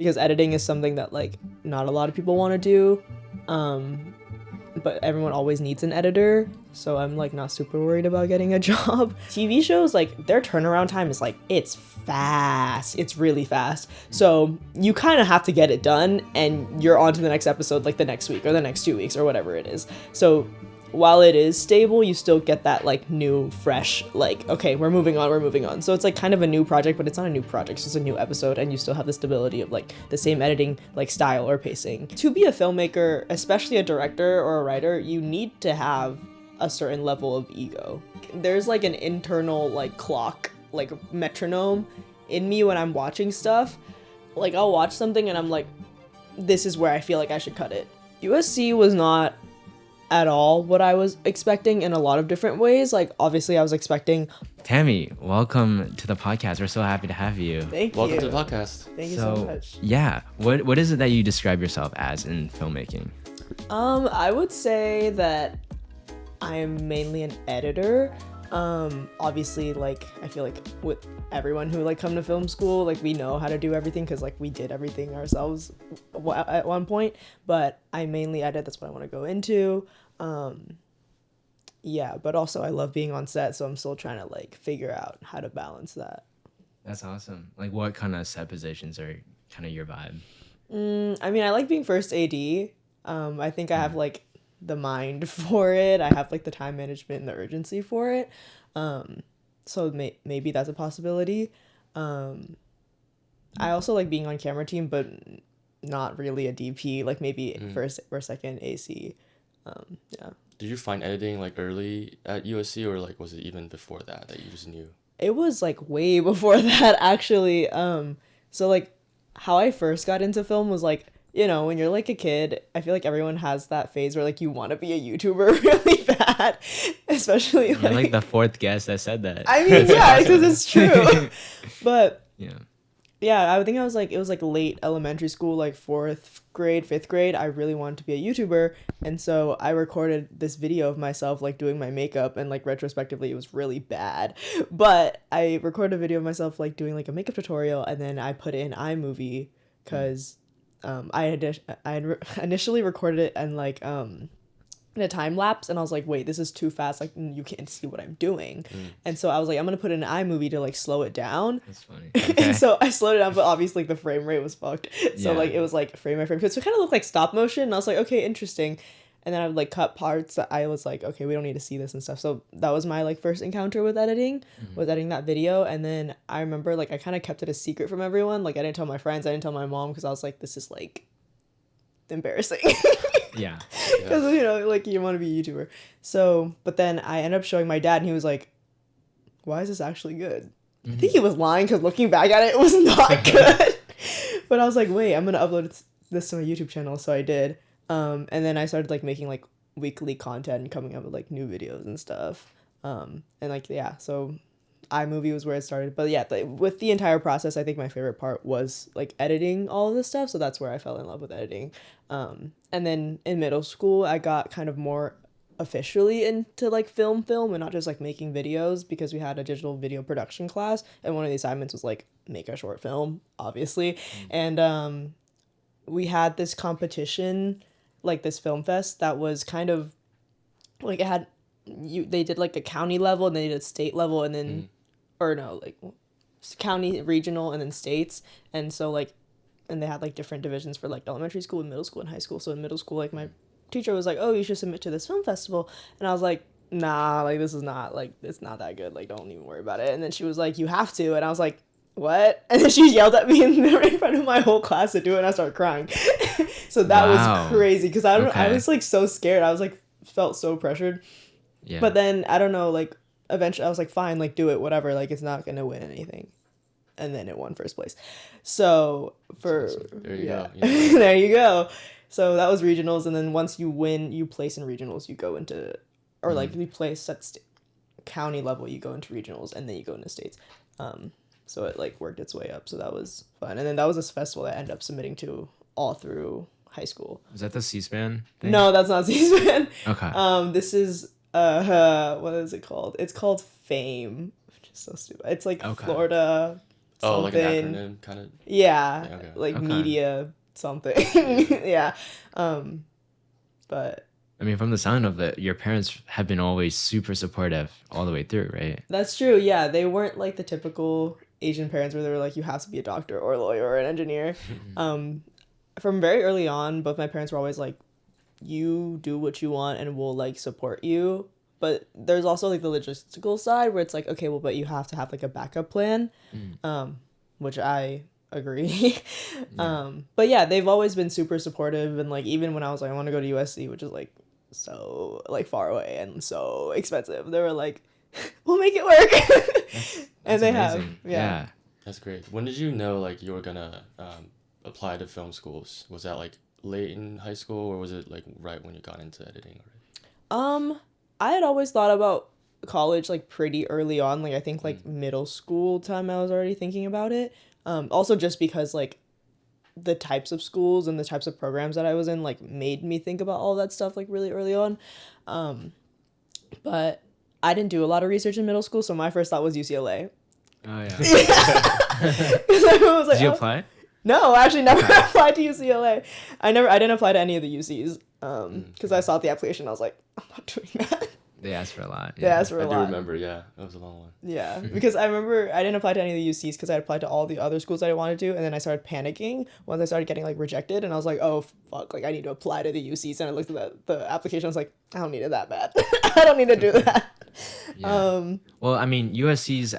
because editing is something that like not a lot of people want to do, but everyone always needs an editor, so I'm like not super worried about getting a job. TV shows, like their turnaround time is like, it's fast, it's really fast, so you kind of have to get it done and you're on to the next episode like the next week or the next 2 weeks or whatever it is. So while it is stable, you still get that like new, fresh, like, okay, we're moving on. So it's like kind of a new project, but it's not a new project, it's just a new episode, and you still have the stability of like the same editing like style or pacing. To be a filmmaker, especially a director or a writer, you need to have a certain level of ego. There's like an internal like clock, like metronome in me when I'm watching stuff. Like I'll watch something and I'm like, this is where I feel like I should cut it. USC was not at all what I was expecting in a lot of different ways. Like obviously I was expecting... Tammy, welcome to the podcast. We're so happy to have you. Thank you. Welcome to the podcast. Thank you so much. Yeah, what is it that you describe yourself as in filmmaking? I would say that I'm mainly an editor. Obviously, like I feel like with everyone who like come to film school, like we know how to do everything because like we did everything ourselves at one point, but I mainly edit. That's what I want to go into. Yeah, but also I love being on set, so I'm still trying to like figure out how to balance that. That's awesome. Like what kind of set positions are kind of your vibe? I mean, I like being first AD. I think I have like the mind for it. I have like the time management and the urgency for it. So maybe that's a possibility. I also like being on camera team, but not really a DP, like maybe first or second AC. Yeah. Did you find editing like early at USC, or like was it even before that you just knew? It was like way before that actually. So like how I first got into film was like, you know, when you're like a kid, I feel like everyone has that phase where like you want to be a YouTuber really bad, especially You're like the fourth guest that said that. I mean, yeah, because it's true. But yeah, I think it was like late elementary school, like 4th grade, 5th grade. I really wanted to be a YouTuber, and so I recorded this video of myself like doing my makeup, and like retrospectively it was really bad, but I recorded a video of myself like doing like a makeup tutorial, and then I put it in iMovie because I had initially recorded it and like in a time lapse, and I was like, wait, this is too fast, like you can't see what I'm doing. And so I was like, I'm gonna put in an iMovie to like slow it down. That's funny. Okay. And so I slowed it down, but obviously like, the frame rate was fucked, so like it was like frame by frame, so it kind of looked like stop motion, and I was like, okay, interesting. And then I would like cut parts that I was like, okay, we don't need to see this and stuff. So that was my like first encounter with editing, was editing that video. And then I remember like I kind of kept it a secret from everyone. Like I didn't tell my friends, I didn't tell my mom, because I was like, this is like embarrassing. Yeah. Because you know, like you want to be a YouTuber. So, but then I ended up showing my dad, and he was like, why is this actually good? I think he was lying, because looking back at it, it was not good. But I was like, wait, I'm gonna upload this to my YouTube channel. So I did. And then I started like making like weekly content and coming up with like new videos and stuff. And like, yeah, so iMovie was where it started. But yeah, with the entire process, I think my favorite part was like editing all of this stuff. So that's where I fell in love with editing. And then in middle school, I got kind of more officially into like film and not just like making videos, because we had a digital video production class, and one of the assignments was like make a short film, obviously. And we had this competition, like this film fest that was kind of like, it had they did like a county level, and they did a state level, and then or no, like county, regional, and then states. And so like, and they had like different divisions for like elementary school and middle school and high school. So in middle school, like my teacher was like, oh, you should submit to this film festival, and I was like, nah, like this is not, like it's not that good, like don't even worry about it. And then she was like, you have to, and I was like, what? And then she yelled at me in front of my whole class to do it, and I started crying. So that was crazy, because I was like so scared. I was like felt so pressured. Yeah. But then I don't know, like eventually I was like, fine, like do it, whatever, like it's not gonna win anything. And then it won first place. So there you go. There you go. So that was regionals, and then once you win, you place in regionals, you go into, or like you place at county level, you go into regionals, and then you go into states. So it like worked its way up. So that was fun. And then that was this festival that I ended up submitting to all through high school. Is that the C-SPAN thing? No, that's not C-SPAN. Okay. This is what is it called? It's called Fame, which is so stupid. It's like Florida Oh, like an something. acronym kind of. Yeah, Yeah, okay. like Okay. media something. Yeah. But I mean, from the sound of it, your parents have been always super supportive all the way through, right? that's true. Yeah, they weren't like the typical Asian parents where they were like, you have to be a doctor or a lawyer or an engineer. From very early on, both my parents were always like, you do what you want and we'll like support you. But there's also like the logistical side where it's like, okay, well, but you have to have like a backup plan, which I agree. But yeah, they've always been super supportive. And like, even when I was like, I want to go to USC, which is like so like far away and so expensive, they were like, we'll make it work. And That's they amazing. have. Yeah. That's great. When did you know like you were gonna apply to film schools? Was that like late in high school, or was it like right when you got into editing already? I had always thought about college like pretty early on. Like I think like middle school time I was already thinking about it. Also just because like the types of schools and the types of programs that I was in like made me think about all that stuff like really early on. But I didn't do a lot of research in middle school, so my first thought was UCLA. Oh, yeah. 'Cause I was like, Did you oh. apply? No, I actually never applied to UCLA. I didn't apply to any of the UCs. Because I saw the application, I was like, I'm not doing that. They asked for a lot. They asked for I a do lot. remember, yeah. That was a long one. Yeah, because I remember I didn't apply to any of the UCs because I applied to all the other schools that I wanted to, and then I started panicking once I started getting like rejected, and I was like, oh fuck, like I need to apply to the UCs, and I looked at the application, I was like, I don't need it that bad. I don't need to do that. Yeah. Well, I mean, USC's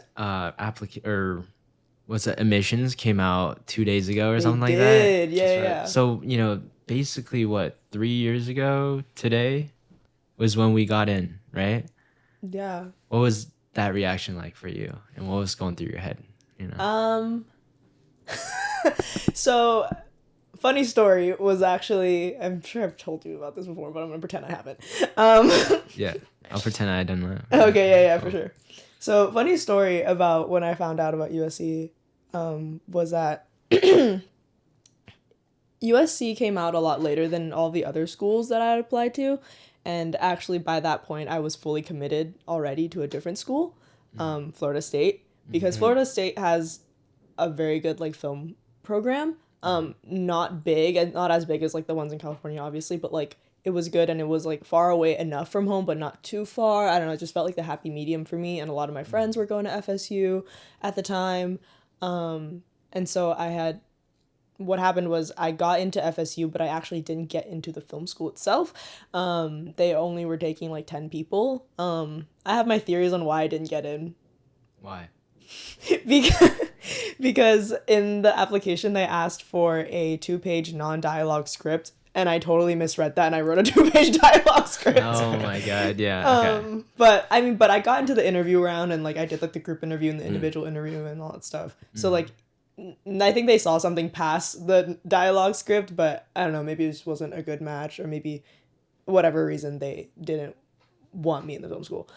what's that, admissions came out 2 days ago or They something like did, that. yeah, That's right. yeah. So, you know, basically what, 3 years ago today was when we got in, right? Yeah. What was that reaction like for you? And what was going through your head, you know? So funny story was actually, I'm sure I've told you about this before, but I'm gonna pretend I haven't. Yeah. I'll pretend I didn't know. Okay, yeah, for sure. So funny story about when I found out about USC was that USC came out a lot later than all the other schools that I had applied to. And actually, by that point, I was fully committed already to a different school, Florida State, because Florida State has a very good like film program. Not big and not as big as like the ones in California, obviously, but like it was good and it was like far away enough from home, but not too far. I don't know. It just felt like the happy medium for me. And a lot of my friends were going to FSU at the time. And so what happened was I got into FSU, but I actually didn't get into the film school itself. They only were taking like 10 people. I have my theories on why I didn't get in. Why? Because in the application they asked for a 2-page non-dialogue script, and I totally misread that and I wrote a 2-page dialogue script. Oh my god, yeah. Okay. But I got into the interview round and like I did like the group interview and the individual interview and all that stuff. So like I think they saw something past the dialogue script, but I don't know, maybe it just wasn't a good match, or maybe whatever reason they didn't want me in the film school.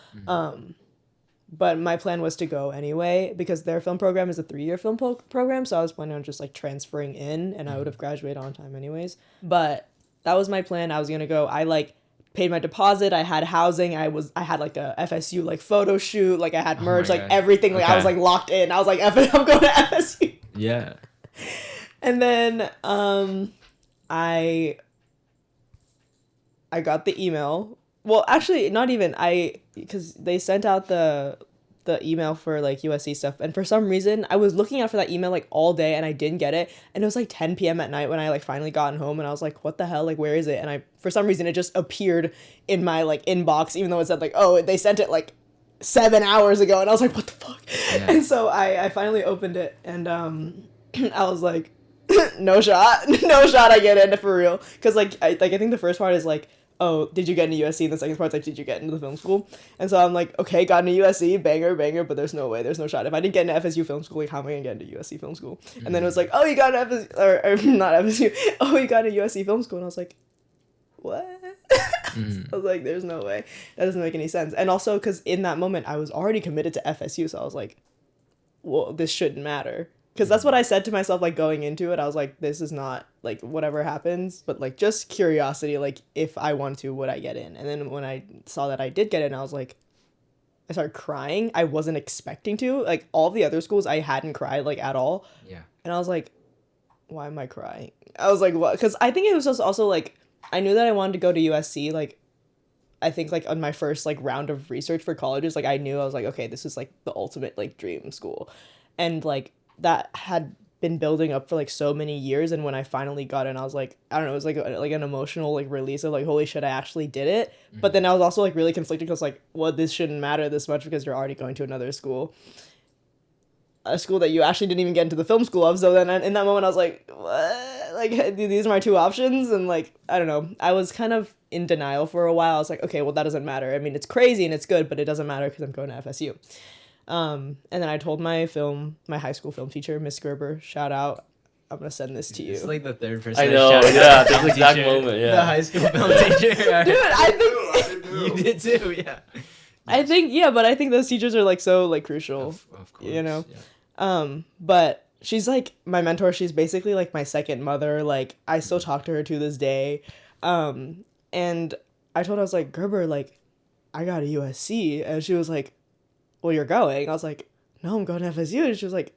But my plan was to go anyway because their film program is a 3-year film program, so I was planning on just like transferring in and I would have graduated on time anyways. But that was my plan. I was gonna go. I like paid my deposit. I had housing. I had like a FSU like photo shoot. Like I had merch, like God. everything. Like I was like locked in. I was like, I'm going to FSU. Yeah. And then I got the email. Well, actually, not even. Because they sent out the email for like USC stuff, and for some reason I was looking out for that email like all day and I didn't get it, and it was like 10 p.m. at night when I like finally gotten home, and I was like, what the hell, like where is it? And for some reason it just appeared in my like inbox, even though it said like, oh, they sent it like 7 hours ago, and I was like, what the fuck? Yeah. And so I finally opened it, and I was like, no shot I get in for real, because like I think the first part is like, oh, did you get into USC? And the second part's like, did you get into the film school? And so I'm like, okay, got into USC, banger, but there's no way, there's no shot. If I didn't get into FSU film school, like, how am I gonna get into USC film school? And then it was like, oh, you got into FSU, or not FSU, oh, you got into USC film school. And I was like, what? I was like, there's no way. That doesn't make any sense. And also, because in that moment, I was already committed to FSU, so I was like, well, this shouldn't matter. Because that's what I said to myself, like, going into it. I was like, this is not, like, whatever happens, but, like, just curiosity, like, if I want to, would I get in? And then when I saw that I did get in, I was like, I started crying. I wasn't expecting to. Like, all the other schools, I hadn't cried, like, at all. Yeah. And I was like, why am I crying? I was like, what? Because I think it was just also, like, I knew that I wanted to go to USC, like, I think, like, on my first, like, round of research for colleges, like, I knew, I was like, okay, this is, like, the ultimate, like, dream school. And, like, that had been building up for, like, so many years, and when I finally got in, I was like, I don't know, it was, like an emotional, like, release of, like, holy shit, I actually did it. Mm-hmm. But then I was also, like, really conflicted, because, like, well, this shouldn't matter this much, because you're already going to another school. A school that you actually didn't even get into the film school of, so then in that moment, I was like, what? Like, these are my two options, and, like, I don't know, I was kind of in denial for a while. I was like, okay, well, that doesn't matter. I mean, it's crazy and it's good, but it doesn't matter because I'm going to FSU. And then I told my high school film teacher, Miss Gerber, shout out, I'm gonna send this to you. It's like the third person. I know, yeah, that's the exact moment, yeah. The high school film teacher. Dude, I think you did too, yeah. I think, yeah, but I think those teachers are, like, so, like, crucial, of course, you know? Yeah. But she's, like, my mentor. She's basically, like, my second mother. Like, I still talk to her to this day. And I told her, I was like, Gerber, like, I got a USC. And she was like, well, you're going. I was like, no, I'm going to FSU. And she was like,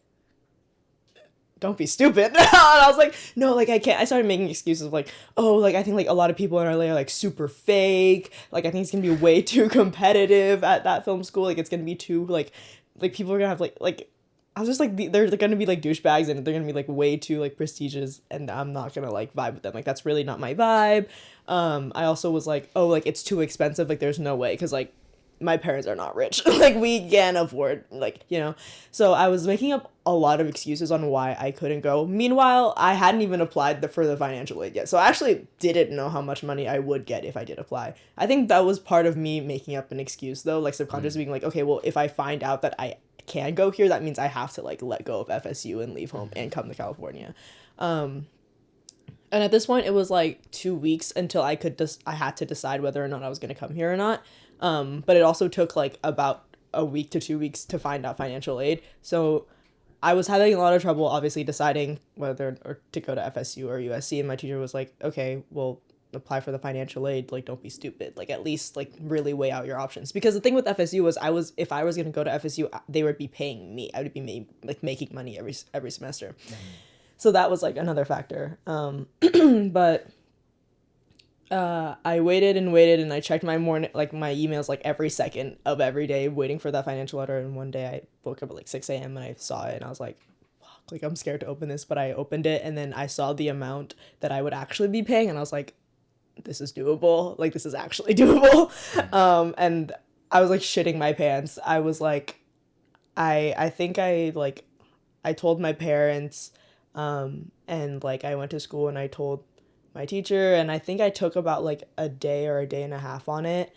don't be stupid. And I was like, no, like, I can't. I started making excuses of, like, oh, like, I think, like, a lot of people in LA are, like, super fake. Like, I think it's going to be way too competitive at that film school. Like, it's going to be too, like, people are going to have, like, I was just like, they're going to be, like, douchebags, and they're going to be, like, way too, like, prestigious, and I'm not going to, like, vibe with them. Like, that's really not my vibe. I also was like, oh, like, it's too expensive. Like, there's no way, because, like, my parents are not rich. Like, we can't afford, like, you know. So I was making up a lot of excuses on why I couldn't go. Meanwhile, I hadn't even applied for the financial aid yet. So I actually didn't know how much money I would get if I did apply. I think that was part of me making up an excuse, though, like, subconsciously being like, okay, well, if I find out that I can go here, that means I have to, like, let go of FSU and leave home and come to California. And at this point, it was, like, 2 weeks until I had to decide whether or not I was going to come here or not. But it also took, like, about a week to 2 weeks to find out financial aid. So I was having a lot of trouble, obviously, deciding whether or to go to FSU or USC. And my teacher was like, okay, well, apply for the financial aid. Like, don't be stupid. Like, at least, like, really weigh out your options. Because the thing with FSU was if I was going to go to FSU, they would be paying me. I would be making money every semester. Mm-hmm. So that was, like, another factor. But I waited, and I checked my emails, like, every second of every day, waiting for that financial letter. And one day I woke up at, like, 6 a.m. and I saw it, and I was like, fuck, like, I'm scared to open this. But I opened it, and then I saw the amount that I would actually be paying, and I was like, this is doable. Like, this is actually doable. And I was, like, shitting my pants. I was like, I think I told my parents, and, like, I went to school and I told my teacher, and I think I took about, like, a day or a day and a half on it.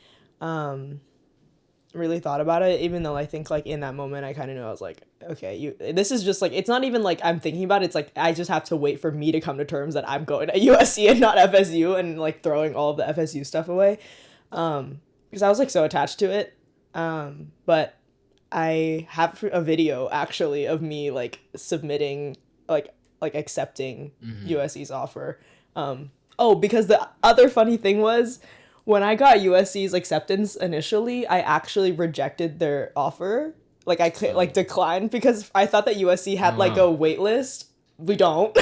Really thought about it, even though I think, like, in that moment I kind of knew. I was like, okay, this is just, like, it's not even like I'm thinking about it. It's like I just have to wait for me to come to terms that I'm going to USC and not FSU, and, like, throwing all of the FSU stuff away, because I was, like, so attached to it. But I have a video, actually, of me, like, submitting, like accepting USC's offer. Because the other funny thing was, when I got USC's acceptance initially, I actually rejected their offer. Like, I declined, because I thought that USC had like a wait list. We don't.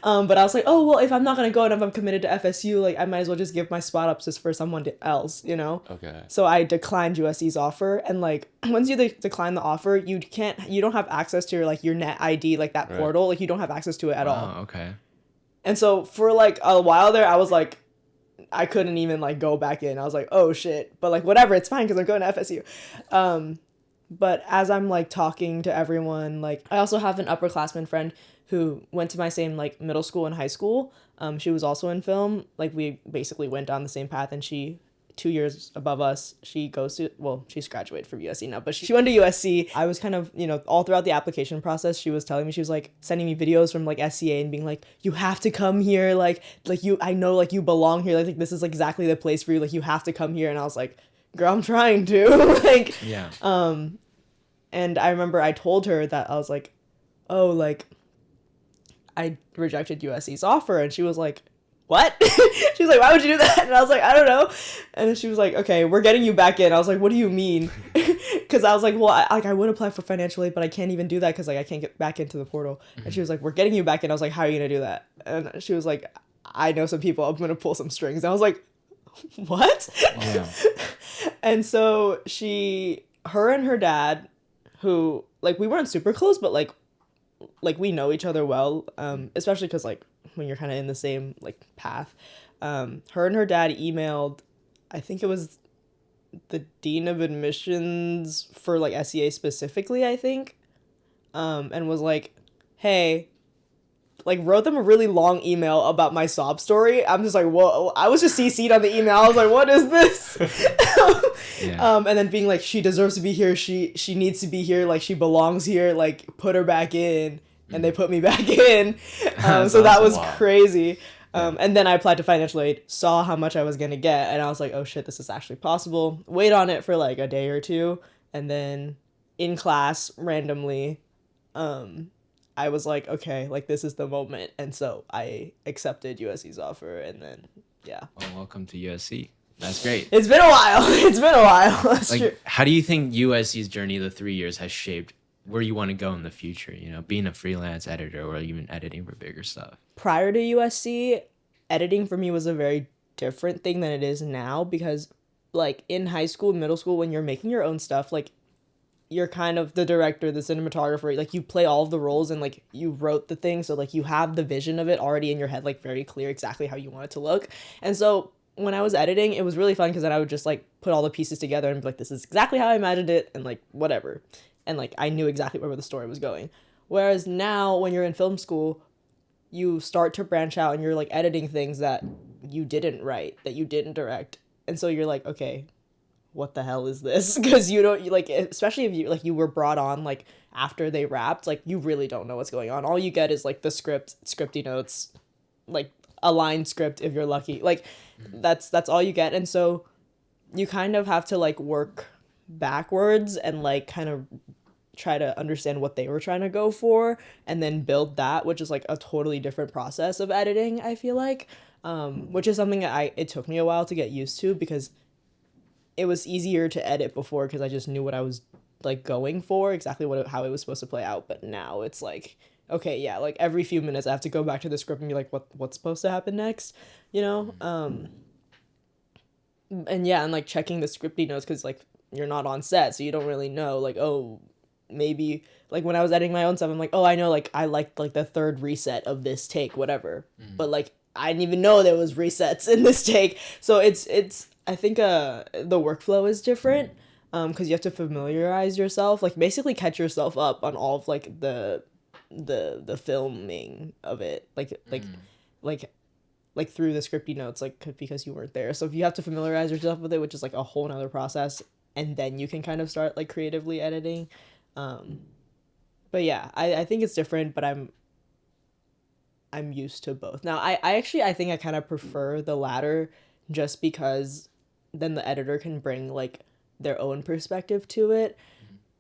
But I was like, oh, well, if I'm not going to go and if I'm committed to FSU, like, I might as well just give my spot up just for someone else, you know? Okay. So I declined USC's offer. And, like, once you decline the offer, you don't have access to your net ID, like, that portal. Like, you don't have access to it at all. Oh, okay. And so for, like, a while there, I was like, I couldn't even, like, go back in. I was like, oh, shit. But, like, whatever, it's fine because I'm going to FSU. But as I'm, like, talking to everyone, like, I also have an upperclassman friend who went to my same, like, middle school and high school. She was also in film. Like, we basically went down the same path, and she, 2 years above us, she's graduated from USC now, but she went to USC. I was kind of, all throughout the application process, she was telling me, she was, like, sending me videos from, like, SCA and being like, you have to come here, like I know, like, you belong here, like, this is, like, exactly the place for you, like, you have to come here. And I was like, girl, I'm trying to. Like, yeah. And I remember I told her that I was like, oh, like, I rejected USC's offer, and she was like, what? She was like, why would you do that? And I was like, I don't know. And then she was like, okay, we're getting you back in. I was like, what do you mean? Because I was like, well, I would apply for financial aid, but I can't even do that because like I can't get back into the portal. And she was like, we're getting you back in. I was like, how are you gonna do that? And she was like, I know some people. I'm gonna pull some strings. And I was like, what? Yeah. And so her and her dad, who like we weren't super close, but like we know each other well, especially because like when you're kind of in the same like path. Her and her dad emailed, I think it was the dean of admissions for like SEA specifically, I think, and was like, hey, like wrote them a really long email about my sob story. I'm just like, whoa. I was just CC'd on the email. I was like, what is this? Yeah. And then being like, she deserves to be here. She needs to be here. Like she belongs here. Like put her back in. And they put me back in. So that was crazy. And then I applied to financial aid, saw how much I was going to get. And I was like, oh shit, this is actually possible. Wait on it for like a day or two. And then in class randomly, I was like, okay, like this is the moment. And so I accepted USC's offer and then, yeah. Well, welcome to USC. That's great. It's been a while. That's like, true. How do you think USC's journey of the 3 years has shaped where you want to go in the future? You know, being a freelance editor or even editing for bigger stuff. Prior to USC, editing for me was a very different thing than it is now because like in high school, middle school, when you're making your own stuff, like you're kind of the director, the cinematographer, like you play all of the roles and like you wrote the thing. So like you have the vision of it already in your head, like very clear exactly how you want it to look. And so when I was editing, it was really fun because then I would just like put all the pieces together and be like, this is exactly how I imagined it and like whatever. And like I knew exactly where the story was going. Whereas now when you're in film school, you start to branch out and you're like editing things that you didn't write, that you didn't direct. And so you're like, okay, what the hell is this? Because you don't like, especially if you like you were brought on like after they wrapped, like you really don't know what's going on. All you get is like the scripty notes, like a line script if you're lucky. Like that's all you get. And so you kind of have to like work backwards and like kind of try to understand what they were trying to go for and then build that, which is like a totally different process of editing, I feel like, which is something it took me a while to get used to because it was easier to edit before because I just knew what I was like going for, exactly how it was supposed to play out. But now it's like, okay, yeah, like every few minutes I have to go back to the script and be like, what's supposed to happen next, you know? And yeah, and like checking the scripty notes because like you're not on set, so you don't really know like, oh, maybe like when I was editing my own stuff, I'm like, oh, I know like I liked like the third reset of this take, whatever. But like I didn't even know there was resets in this take. So it's I think the workflow is different because you have to familiarize yourself, like basically catch yourself up on all of like the filming of it, like through the scripty notes, like because you weren't there. So if you have to familiarize yourself with it, which is like a whole nother process, and then you can kind of start like creatively editing. But yeah, I think it's different, but I'm used to both. Now I think I kind of prefer the latter just because then the editor can bring like their own perspective to it,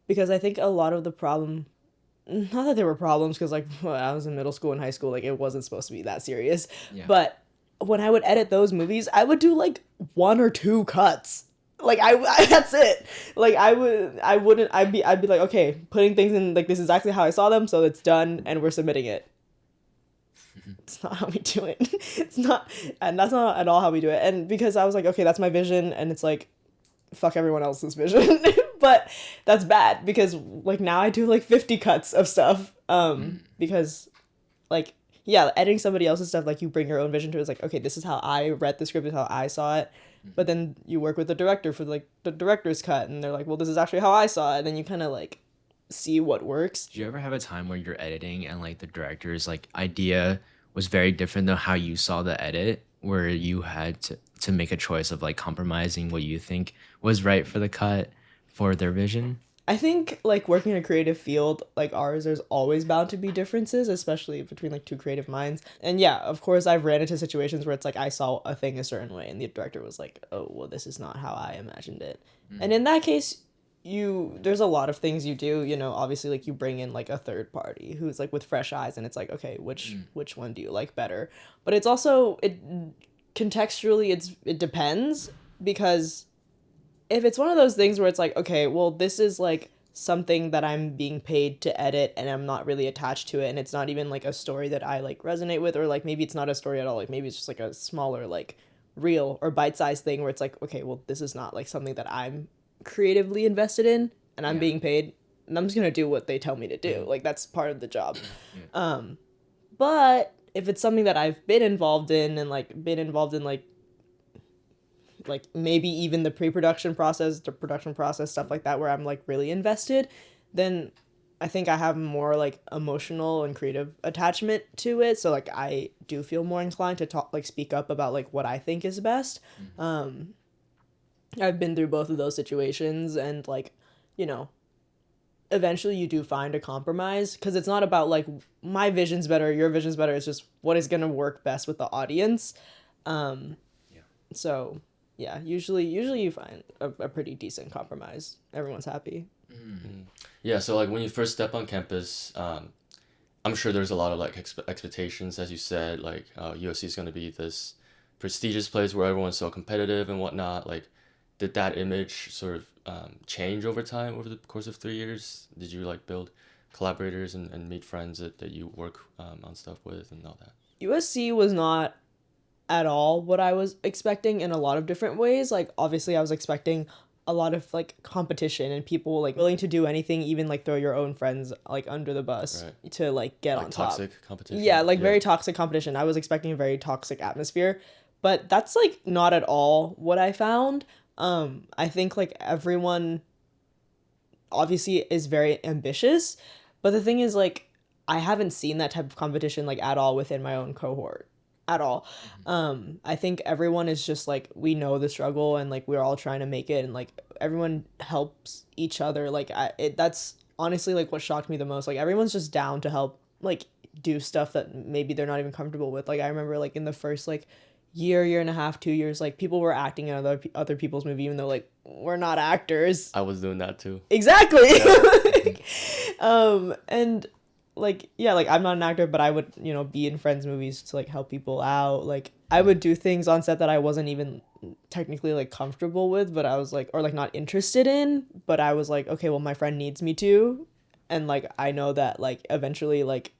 because I think a lot of the problem, not that there were problems because like when I was in middle school and high school, like it wasn't supposed to be that serious, but when I would edit those movies, I would do like 1 or 2 cuts. Like I that's it. Like I'd be like, okay, putting things in like this is exactly how I saw them, so it's done and we're submitting it. It's not how we do it. It's not, and that's not at all how we do it. And because I was like, okay, that's my vision, and it's like, fuck everyone else's vision. But that's bad because like now I do like 50 cuts of stuff. Because like, yeah, editing somebody else's stuff, like you bring your own vision to it. It's like, okay, this is how I read the script, is how I saw it. But then you work with the director for like the director's cut, and they're like, well, this is actually how I saw it. And then you kind of like see what works. Did you ever have a time where you're editing and like the director's like idea was very different than how you saw the edit, where you had to make a choice of like compromising what you think was right for the cut for their vision? I think like working in a creative field like ours, there's always bound to be differences, especially between like two creative minds. And yeah, of course I've ran into situations where it's like I saw a thing a certain way and the director was like, oh, well, this is not how I imagined it. And in that case, there's a lot of things you do, you know, obviously like you bring in like a third party who's like with fresh eyes, and it's like, okay, which one do you like better? But it's also, contextually it depends, because if it's one of those things where it's like, okay, well, this is like something that I'm being paid to edit and I'm not really attached to it, and it's not even like a story that I like resonate with, or like maybe it's not a story at all, like maybe it's just like a smaller like reel or bite-sized thing where it's like, okay, well, this is not like something that I'm creatively invested in and I'm being paid, and I'm just gonna do what they tell me to do. Like, that's part of the job. But if it's something that I've been involved in and like maybe even the pre-production process, the production process, stuff like that, where I'm like really invested, then I think I have more like emotional and creative attachment to it. So like I do feel more inclined to talk, like speak up about like what I think is best. I've been through both of those situations, and like, you know, eventually you do find a compromise, because it's not about like my vision's better, your vision's better. It's just what is going to work best with the audience. So yeah, usually you find a pretty decent compromise. Everyone's happy. Yeah, so like when you first step on campus, I'm sure there's a lot of like expectations, as you said, like USC is going to be this prestigious place where everyone's so competitive and whatnot. Like, did that image sort of change over time, over the course of 3 years? Did you like build collaborators and meet friends that you work on stuff with and all that? USC was not at all what I was expecting in a lot of different ways. Like, obviously I was expecting a lot of like competition and people like willing to do anything, even like throw your own friends like under the bus to like get like on top. Toxic competition. Yeah, like very toxic competition. I was expecting a very toxic atmosphere, but that's like not at all what I found. I think like everyone obviously is very ambitious, but the thing is like I haven't seen that type of competition like at all within my own cohort. At all. I think everyone is just like, we know the struggle and like we're all trying to make it, and like everyone helps each other. Like that's honestly like what shocked me the most. Like everyone's just down to help like do stuff that maybe they're not even comfortable with. Like I remember like in the first like year and a half, 2 years, like people were acting in other people's movie even though like we're not actors. I was doing that too. Exactly. And like, yeah, like I'm not an actor, but I would, you know, be in friends' movies to like help people out. Like I would do things on set that I wasn't even technically like comfortable with, but I was like, or like not interested in, but I was like, okay, well my friend needs me to, and like I know that like eventually like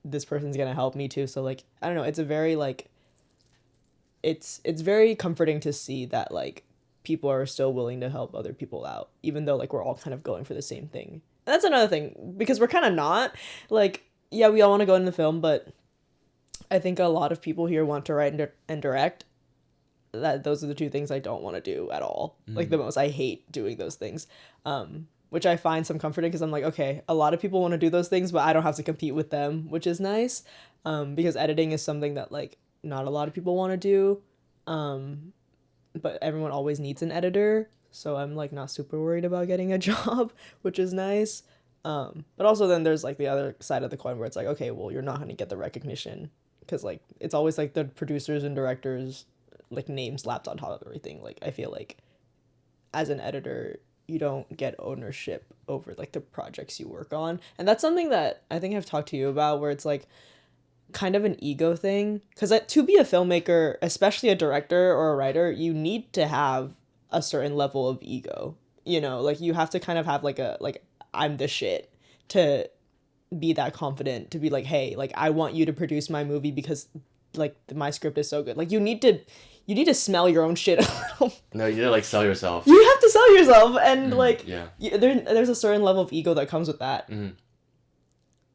this person's gonna help me too. So like I don't know, it's a very like it's very comforting to see that like people are still willing to help other people out, even though like we're all kind of going for the same thing. That's another thing, because we're kind of not. Like, yeah, we all want to go into film, but I think a lot of people here want to write and direct. Those are the two things I don't want to do at all. Like, the most. I hate doing those things, which I find some comforting, because I'm like, okay, a lot of people want to do those things, but I don't have to compete with them, which is nice, because editing is something that, like, not a lot of people want to do, but everyone always needs an editor. So I'm like not super worried about getting a job, which is nice. But also then there's like the other side of the coin where it's like, okay, well, you're not going to get the recognition, because like it's always like the producers and directors like name slapped on top of everything. Like I feel like as an editor, you don't get ownership over like the projects you work on. And that's something that I think I've talked to you about, where it's like kind of an ego thing. Because to be a filmmaker, especially a director or a writer, you need to have a certain level of ego, you know, like you have to kind of have like I'm the shit to be that confident to be like, hey, like I want you to produce my movie because like my script is so good. Like you need to smell your own shit a little. No, you need to like sell yourself. You have to sell yourself, and like yeah, there's a certain level of ego that comes with that.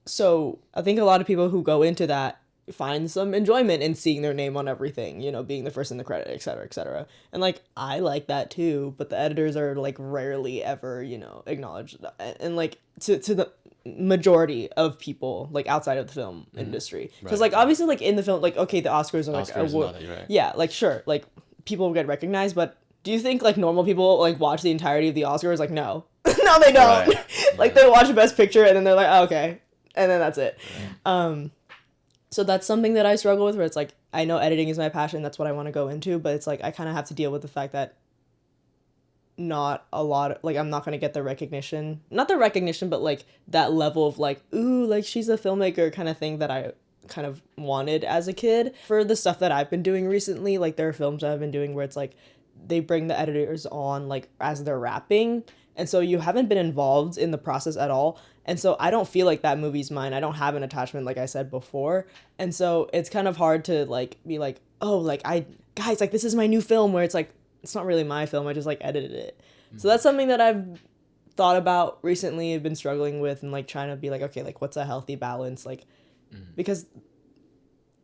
So I think a lot of people who go into that find some enjoyment in seeing their name on everything, you know, being the first in the credit, etc., etc. And like I like that too, but the editors are like rarely ever, you know, acknowledged, and like to the majority of people like outside of the film industry, because like obviously like in the film, like okay, the Oscars are like right. Yeah, like sure, like people get recognized, but do you think like normal people like watch the entirety of the Oscars? Like no. No, they don't. Right. Like they watch Best Picture and then they're like, oh, okay, and then that's it. So that's something that I struggle with, where it's like, I know editing is my passion, that's what I want to go into, but it's like, I kind of have to deal with the fact that not a lot, like, I'm not going to get the recognition, not the recognition, but like that level of like, ooh, like she's a filmmaker kind of thing that I kind of wanted as a kid. For the stuff that I've been doing recently, like there are films that I've been doing where it's like, they bring the editors on like as they're wrapping, and so you haven't been involved in the process at all. And so I don't feel like that movie's mine. I don't have an attachment, like I said before. And so it's kind of hard to like be like, oh, like guys, like this is my new film, where it's like it's not really my film. I just like edited it. So that's something that I've thought about recently. I've been struggling with, and like trying to be like, okay, like what's a healthy balance, like because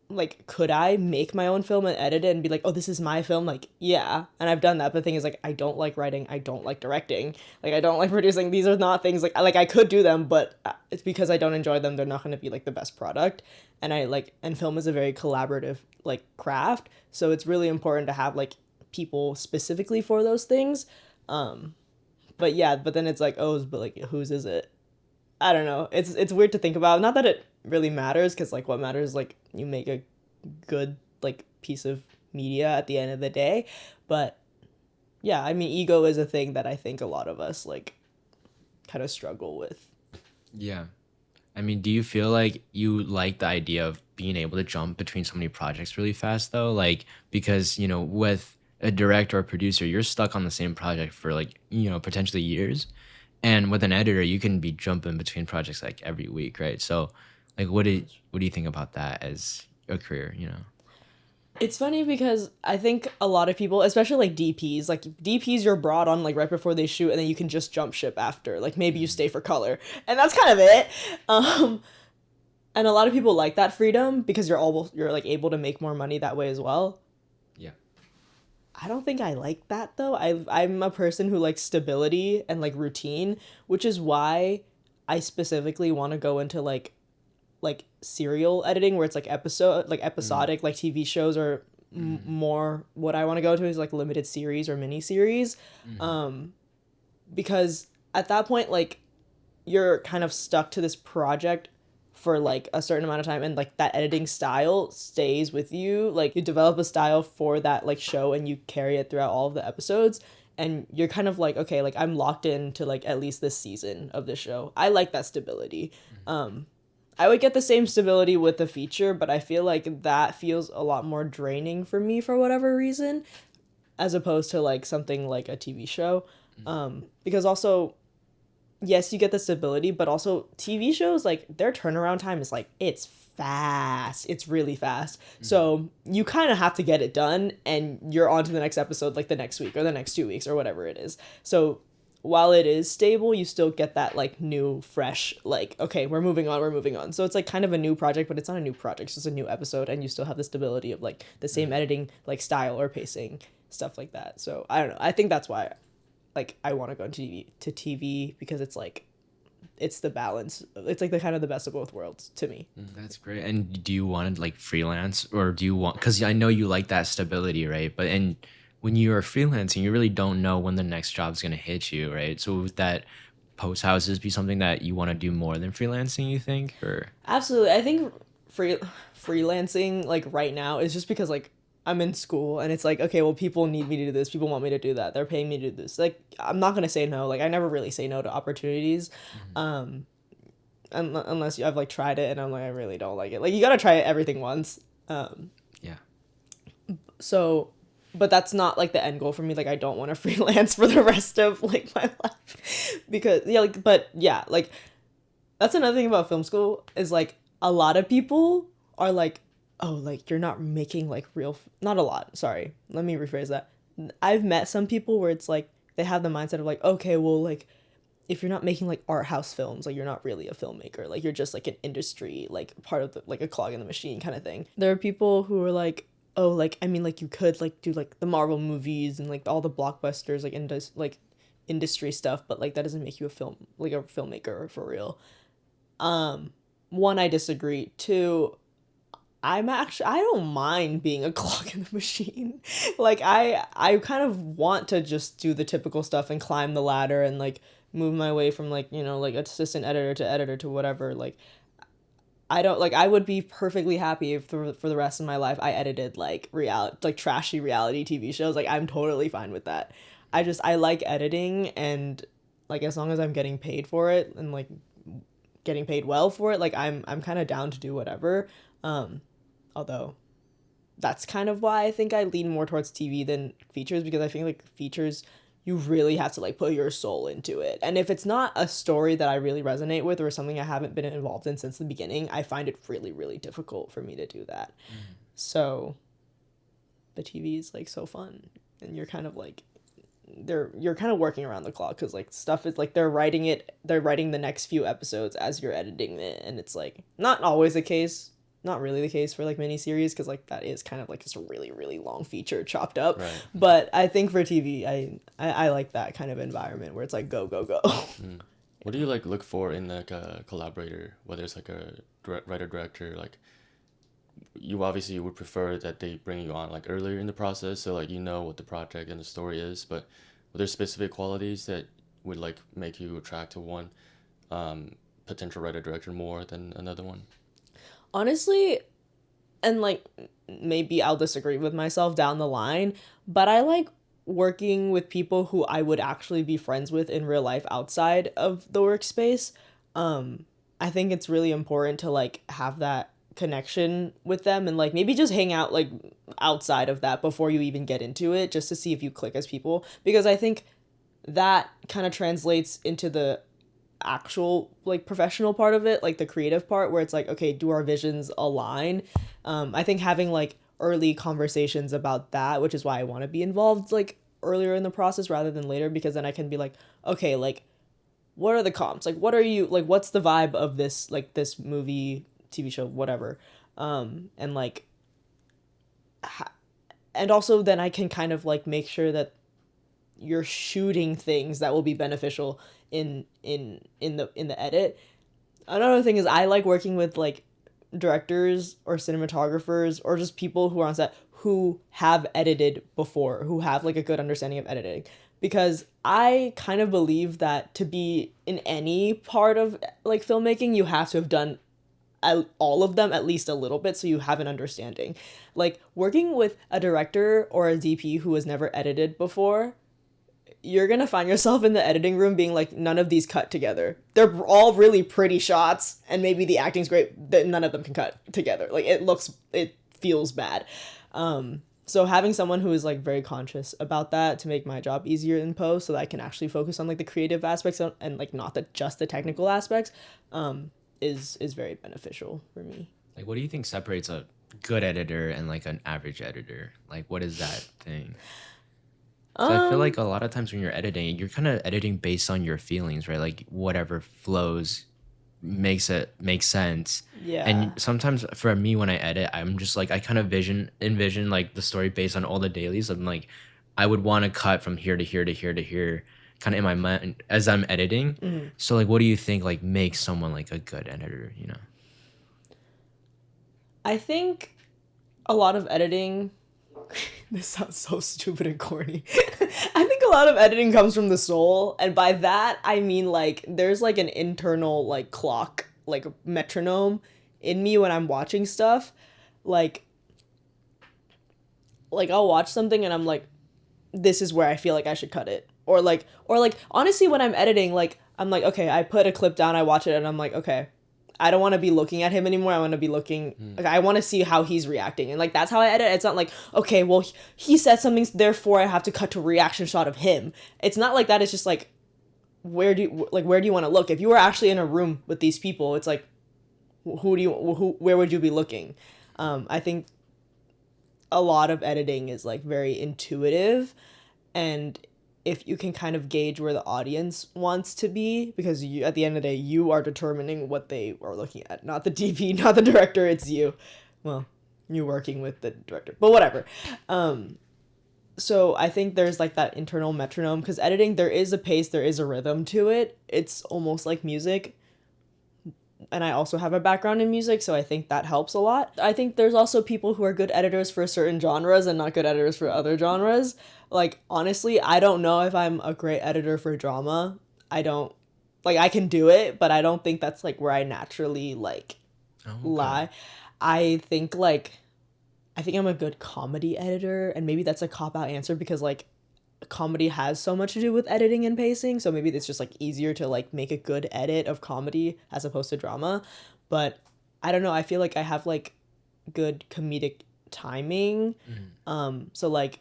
like could I make my own film and edit it and be like, oh, this is my film? Like, yeah, and I've done that. But the thing is, like, I don't like writing, I don't like directing, like I don't like producing. These are not things like I could do them, but it's because I don't enjoy them, they're not going to be like the best product. And I like, and film is a very collaborative like craft, so it's really important to have like people specifically for those things. But yeah, but then it's like, oh, but like whose is it? I don't know. It's weird to think about. Not that it really matters, because like what matters is like you make a good like piece of media at the end of the day. But yeah, I mean, ego is a thing that I think a lot of us like kind of struggle with. Yeah. I mean, do you feel like you like the idea of being able to jump between so many projects really fast though? Like, because, you know, with a director or producer, you're stuck on the same project for like, you know, potentially years. And with an editor, you can be jumping between projects like every week, right? So, like, what do you think about that as a career? You know, It's funny because I think a lot of people, especially like DPs, you're brought on like right before they shoot, and then you can just jump ship after. Like maybe you stay for color, and that's kind of it. And a lot of people like that freedom because you're like able to make more money that way as well. yeah, I don't think I like that though. I'm a person who likes stability and like routine, which is why I specifically want to go into like serial editing, where it's like episodic, like TV shows, or more what I want to go to is like limited series or mini series. Because at that point, like you're kind of stuck to this project for like a certain amount of time, and like that editing style stays with you. Like you develop a style for that like show, and you carry it throughout all of the episodes, and you're kind of like, okay, like I'm locked into like at least this season of the show. I like that stability. I would get the same stability with the feature, but I feel like that feels a lot more draining for me for whatever reason, as opposed to like something like a TV show. Because also, yes, you get the stability, but also TV shows, like their turnaround time is like, it's fast. It's really fast. So you kind of have to get it done, and you're on to the next episode like the next week or the next 2 weeks or whatever it is. So while it is stable, you still get that like new, fresh, like, okay, we're moving on. So it's like kind of a new project, but it's not a new project. It's just a new episode, and you still have the stability of like the same editing, like style or pacing, stuff like that. So I don't know. I think that's why like I want to go to TV, because it's like, it's the balance. It's like the kind of the best of both worlds to me. that's great. And do you want to like freelance, or do you want? Because I know you like that stability, right? But and when you are freelancing, you really don't know when the next job is going to hit you, right? So would that post houses be something that you want to do more than freelancing, you think? Or Absolutely. I think freelancing like right now is just because like I'm in school, and it's like, okay, well, people need me to do this. People want me to do that. They're paying me to do this. Like, I'm not going to say no. Like, I never really say no to opportunities. Unless I've like tried it and I'm like, I really don't like it. Like, you got to try everything once. yeah, So, but that's not like the end goal for me. Like, I don't want to freelance for the rest of like my life, because yeah, like, but yeah, like that's another thing about film school is like a lot of people are like, oh, like you're not making like not a lot. Sorry. Let me rephrase that. I've met some people where it's like, they have the mindset of like, okay, well, like if you're not making like art house films, like you're not really a filmmaker. Like you're just like an industry, like part of the, like a clog in the machine kind of thing. There are people who are like, oh, like, I mean, like you could like do like the Marvel movies and like all the blockbusters, like industry stuff, but like that doesn't make you a filmmaker for real. One, I disagree. Two, I don't mind being a clog in the machine. Like I kind of want to just do the typical stuff and climb the ladder and like move my way from like, you know, like assistant editor to whatever. Like I don't like, I would be perfectly happy if for the rest of my life I edited like trashy reality TV shows. Like I'm totally fine with that. I like editing, and like as long as I'm getting paid for it and like getting paid well for it, like I'm kind of down to do whatever. Although that's kind of why I think I lean more towards TV than features, because I think like features, you really have to like put your soul into it. And if it's not a story that I really resonate with or something I haven't been involved in since the beginning, I find it really, really difficult for me to do that. So the TV is like so fun, and you're kind of like, you're kind of working around the clock, because like stuff is like they're writing the next few episodes as you're editing it, and it's like not always the case, not really the case for like miniseries, because like that is kind of like just a really, really long feature chopped up. Right. But I think for TV, I like that kind of environment where it's like go go go. What do you like look for in like a collaborator, whether it's like a writer director? Like, you obviously would prefer that they bring you on like earlier in the process, so like you know what the project and the story is. But are there specific qualities that would like make you attract to one potential writer director more than another one? Honestly, and like maybe I'll disagree with myself down the line, but I like working with people who I would actually be friends with in real life outside of the workspace. I think it's really important to like have that connection with them, and like maybe just hang out like outside of that before you even get into it, just to see if you click as people, because I think that kind of translates into the actual like professional part of it, like the creative part, where it's like, okay, do our visions align? I think having like early conversations about that, which is why I want to be involved like earlier in the process rather than later, because then I can be like, okay, like what are the comps, like what are you like, what's the vibe of this, like this movie, TV show, whatever, and like and also then I can kind of like make sure that you're shooting things that will be beneficial in the edit. Another thing is I like working with like directors or cinematographers or just people who are on set who have edited before, who have like a good understanding of editing, because I kind of believe that to be in any part of like filmmaking, you have to have done all of them at least a little bit, so you have an understanding. Like working with a director or a DP who has never edited before, you're gonna find yourself in the editing room being like, none of these cut together. They're all really pretty shots, and maybe the acting's great, that none of them can cut together. Like it feels bad. So having someone who is like very conscious about that to make my job easier in post, so that I can actually focus on like the creative aspects and like not just the technical aspects, is very beneficial for me. Like, what do you think separates a good editor and like an average editor? Like, what is that thing? So I feel like a lot of times when you're editing, you're kind of editing based on your feelings, right? Like whatever flows makes sense. Yeah. And sometimes for me when I edit, I'm just like, I kind of envision like the story based on all the dailies. I'm like, I would want to cut from here to here to here to here, kind of in my mind as I'm editing. So like, what do you think like makes someone like a good editor, you know? I think a lot of editing, this sounds so stupid and corny. I think a lot of editing comes from the soul, and by that I mean like there's like an internal like clock, like metronome in me when I'm watching stuff. Like I'll watch something and I'm like, this is where I feel like I should cut it. Or like honestly when I'm editing, like I'm like, okay, I put a clip down, I watch it, and I'm like, okay, I don't want to be looking at him anymore. I want to be looking, like, I want to see how he's reacting. And, like, that's how I edit. It's not like, okay, well, he said something, therefore I have to cut to a reaction shot of him. It's not like that. It's just, like, where do you want to look? If you were actually in a room with these people, it's like, where would you be looking? I think a lot of editing is, like, very intuitive, and if you can kind of gauge where the audience wants to be, because you, at the end of the day, you are determining what they are looking at, not the DP, not the director, it's you. Well, you working with the director, but whatever. So I think there's like that internal metronome, because editing, there is a pace, there is a rhythm to it. It's almost like music. And I also have a background in music, so I think that helps a lot. I think there's also people who are good editors for certain genres and not good editors for other genres. Like, honestly, I don't know if I'm a great editor for drama. I can do it, but I don't think that's, like, where I naturally, like, lie. I think I'm a good comedy editor, and maybe that's a cop-out answer because, like, comedy has so much to do with editing and pacing, so maybe it's just like easier to like make a good edit of comedy as opposed to drama. But I don't know, I feel like I have like good comedic timing. So like,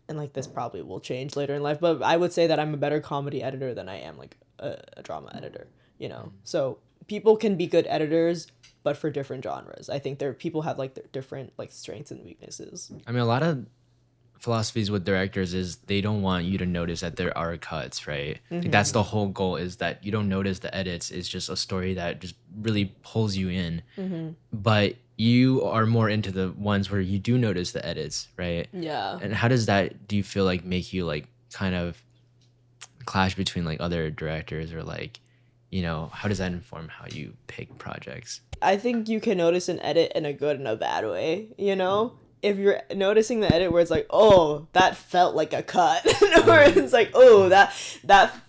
and like this probably will change later in life, but I would say that I'm a better comedy editor than I am like a drama editor, you know. So people can be good editors, but for different genres. I think people have like their different like strengths and weaknesses. I mean, a lot of philosophies with directors is they don't want you to notice that there are cuts, right? Like that's the whole goal, is that you don't notice the edits. It's just a story that just really pulls you in. But you are more into the ones where you do notice the edits, right? Yeah. And how does that, do you feel like, make you like kind of clash between like other directors, or like, you know, how does that inform how you pick projects? I think you can notice an edit in a good and a bad way, you know? If you're noticing the edit where it's like, oh, that felt like a cut, or it's like, oh, that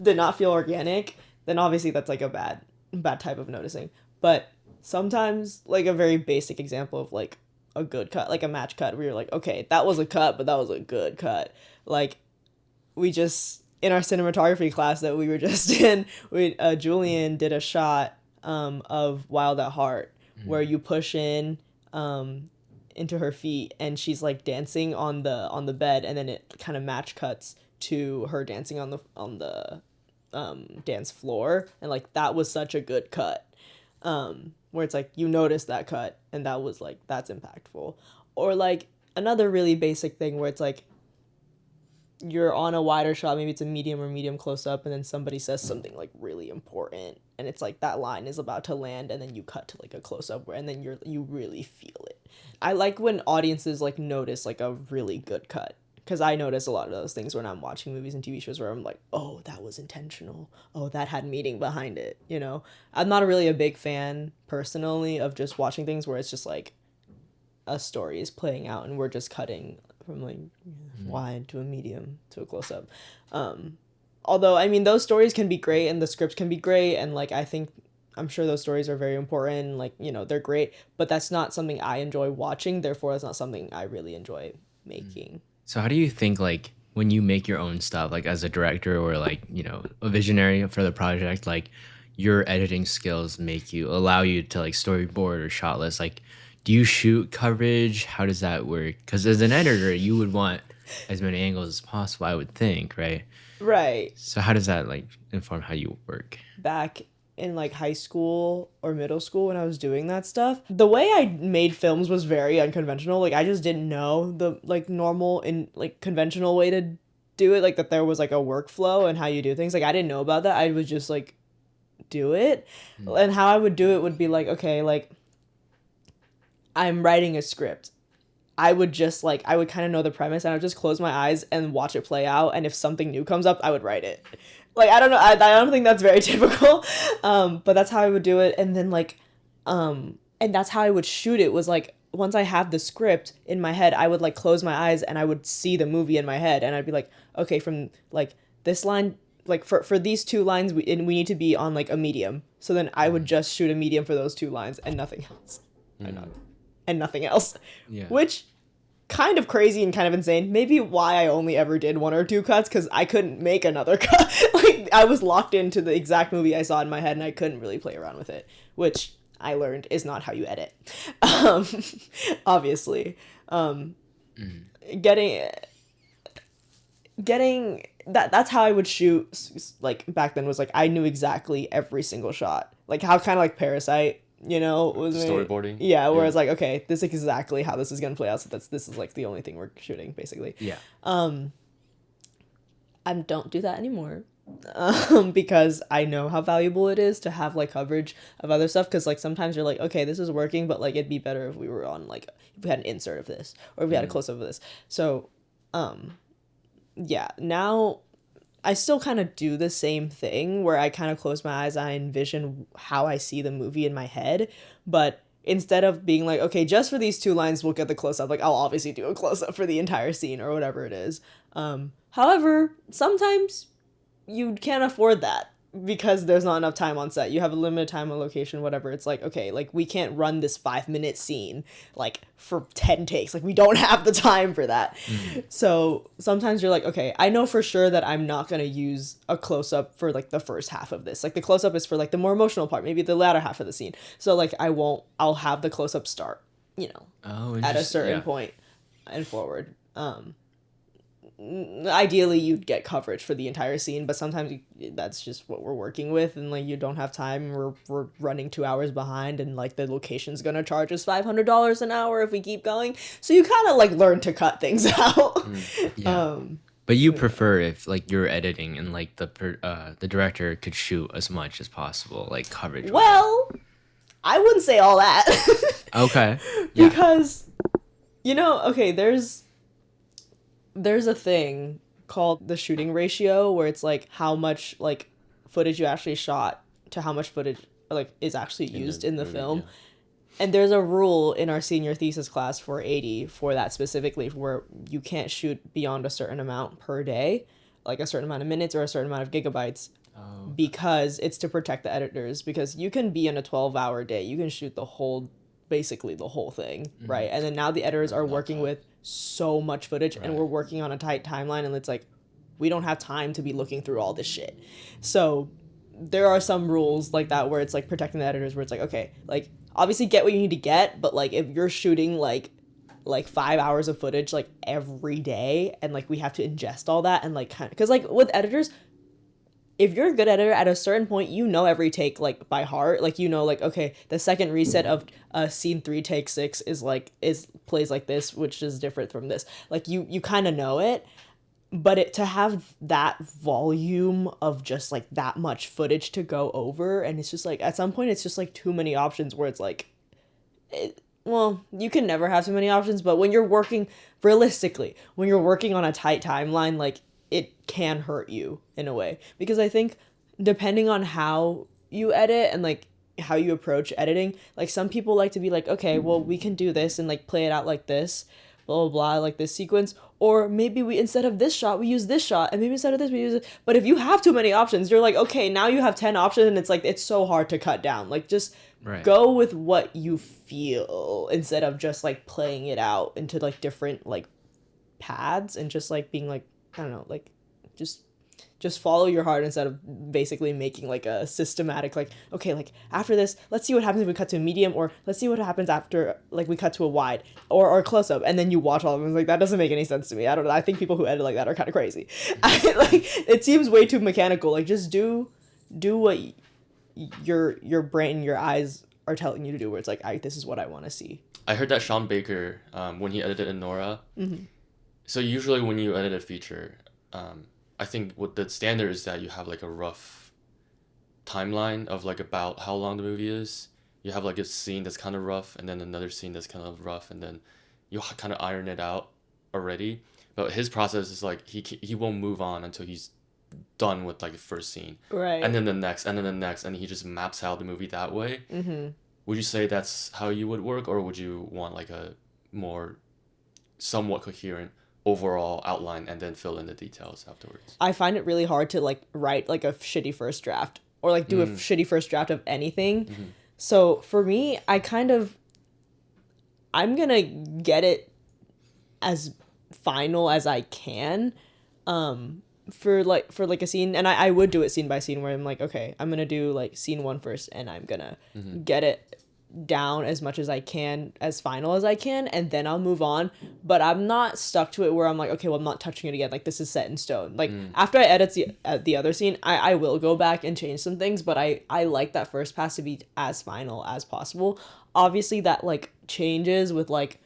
did not feel organic, then obviously that's like a bad type of noticing. But sometimes, like a very basic example of like a good cut, like a match cut, where you're like, okay, that was a cut, but that was a good cut. Like, we just, in our cinematography class that we were just in, Julian did a shot of Wild at Heart, where you push in into her feet and she's like dancing on the bed, and then it kind of match cuts to her dancing on the dance floor, and like that was such a good cut, where it's like you notice that cut and that was like, that's impactful. Or like another really basic thing where it's like you're on a wider shot, maybe it's a medium or medium close up, and then somebody says something like really important, and it's like that line is about to land, and then you cut to like a close up, and then you really feel it. I like when audiences like notice like a really good cut, because I notice a lot of those things when I'm watching movies and TV shows, where I'm like, oh, that was intentional, oh, that had meaning behind it, you know. I'm not really a big fan personally of just watching things where it's just like a story is playing out and we're just cutting from like wide to a medium to a close up. Although I mean, those stories can be great and the scripts can be great, and like I'm sure those stories are very important, like, you know, they're great, but that's not something I enjoy watching, therefore it's not something I really enjoy making. So how do you think, like, when you make your own stuff, like as a director or like, you know, a visionary for the project, like your editing skills allow you to like storyboard or shot list? Like, do you shoot coverage? How does that work? Because as an editor, you would want as many angles as possible, I would think, right? Right. So how does that like inform how you work? Back in like high school or middle school when I was doing that stuff, the way I made films was very unconventional. Like, I just didn't know the like normal and like conventional way to do it, like that there was like a workflow and how you do things. Like, I didn't know about that. I would just like do it. And how I would do it would be like, okay, like I'm writing a script. I would kind of know the premise, and I would just close my eyes and watch it play out, and if something new comes up, I would write it. Like, I don't know, I don't think that's very typical, but that's how I would do it. And then like and that's how I would shoot it, was like, once I have the script in my head, I would like close my eyes and I would see the movie in my head, and I'd be like, okay, from like this line, like for these two lines, we need to be on like a medium, so then I would just shoot a medium for those two lines and nothing else. And nothing else. Yeah. Which, kind of crazy and kind of insane. Maybe why I only ever did one or two cuts, because I couldn't make another cut. Like, I was locked into the exact movie I saw in my head, and I couldn't really play around with it, which I learned is not how you edit. Obviously. Getting that's how I would shoot, like, back then, was like, I knew exactly every single shot. Like, how kind of like Parasite, you know, was storyboarding. Yeah, where it's like, okay, this is exactly how this is gonna play out, so this is like the only thing we're shooting, basically. Yeah. I don't do that anymore, because I know how valuable it is to have like coverage of other stuff, because like sometimes you're like, okay, this is working, but like it'd be better if we were on like, if we had an insert of this, or if we had a close up of this. So yeah, now I still kind of do the same thing, where I kind of close my eyes, I envision how I see the movie in my head, but instead of being like, okay, just for these two lines, we'll get the close-up, like, I'll obviously do a close-up for the entire scene, or whatever it is. However, sometimes you can't afford that, because there's not enough time on set. You have a limited time on location, whatever. It's like, okay, like, we can't run this 5-minute scene like for 10 takes. Like, we don't have the time for that. So sometimes you're like, okay, I know for sure that I'm not gonna use a close-up for like the first half of this. Like, the close-up is for like the more emotional part, maybe the latter half of the scene. So like, I'll have the close-up start you know, Oh, at a certain yeah. point and forward. Ideally you'd get coverage for the entire scene, but sometimes that's just what we're working with, and like you don't have time. We're running 2 hours behind, and like the location's gonna charge us $500 an hour if we keep going. So you kind of like learn to cut things out. Yeah. But you prefer if like you're editing and like the director could shoot as much as possible, like coverage. Well, I wouldn't say all that. Okay. Yeah. Because, you know, okay, there's a thing called the shooting ratio, where it's like how much like footage you actually shot to how much footage like is actually used in the movie, film. yeah. And there's a rule in our senior thesis class for 80 for that specifically, where you can't shoot beyond a certain amount per day, like a certain amount of minutes or a certain amount of gigabytes, because it's to protect the editors. Because you can be in a 12-hour day, you can shoot basically the whole thing, right? And then now the editors are working with so much footage, and we're working on a tight timeline, and it's like we don't have time to be looking through all this shit. So there are some rules like that where it's like protecting the editors, where it's like, okay, like obviously get what you need to get, but like if you're shooting like 5 hours of footage like every day, and like we have to ingest all that, and like kind of, because like with editors, if you're a good editor, at a certain point, you know every take like by heart. Like, you know, like, okay, the second reset of scene 3 take 6 is plays like this, which is different from this. Like you kind of know it, but to have that volume of just like that much footage to go over, and it's just like at some point it's just like too many options, where it's like, well, you can never have too many options, but when you're working realistically, when you're working on a tight timeline, like it can hurt you in a way. Because I think depending on how you edit and like how you approach editing, like some people like to be like, okay, well, we can do this and like play it out like this, blah blah blah, like this sequence, or maybe we, instead of this shot, we use this shot, and maybe instead of this we use it. But if you have too many options, you're like, okay, now you have 10 options, and it's like it's so hard to cut down. Like just go with what you feel, instead of just like playing it out into like different like paths, and just like being like, I don't know, like just follow your heart, instead of basically making like a systematic, like, okay, like after this, let's see what happens if we cut to a medium, or let's see what happens after like we cut to a wide or close up, and then you watch all of them. It's like, that doesn't make any sense to me. I don't know. I think people who edit like that are kind of crazy. Like it seems way too mechanical. Like just do what your brain, your eyes are telling you to do, where it's like, this is what I want to see. I heard that Sean Baker, when he edited Nora, so usually when you edit a feature, I think what the standard is that you have like a rough timeline of like about how long the movie is. You have like a scene that's kind of rough, and then another scene that's kind of rough, and then you kind of iron it out already. But his process is like he won't move on until he's done with like the first scene, right? And then the next, and then the next, and he just maps out the movie that way. Would you say that's how you would work, or would you want like a more somewhat coherent overall outline and then fill in the details afterwards? I find it really hard to like write like a shitty first draft, or like do a shitty first draft of anything. So for me, I'm gonna get it as final as I can, for like a scene, and I would do it scene by scene, where I'm like, okay, I'm gonna do like scene 1 first, and I'm gonna get it down as much as I can, as final as I can, and then I'll move on. But I'm not stuck to it where I'm like, okay, well, I'm not touching it again, like this is set in stone. Like after I edit the other scene, I will go back and change some things, but I like that first pass to be as final as possible. Obviously that like changes with like,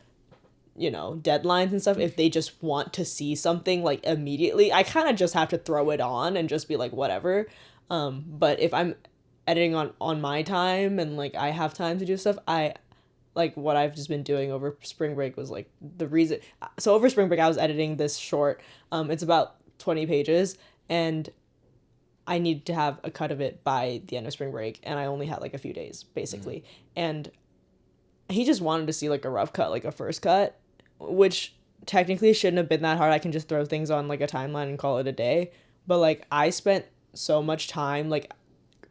you know, deadlines and stuff. If they just want to see something like immediately, I kind of just have to throw it on and just be like, whatever. But if I'm editing on my time, and like I have time to do stuff, I like what I've just been doing over spring break was like the reason. So over spring break I was editing this short, it's about 20 pages, and I needed to have a cut of it by the end of spring break, and I only had like a few days basically. And he just wanted to see like a rough cut, like a first cut, which technically shouldn't have been that hard. I can just throw things on like a timeline and call it a day. But like I spent so much time like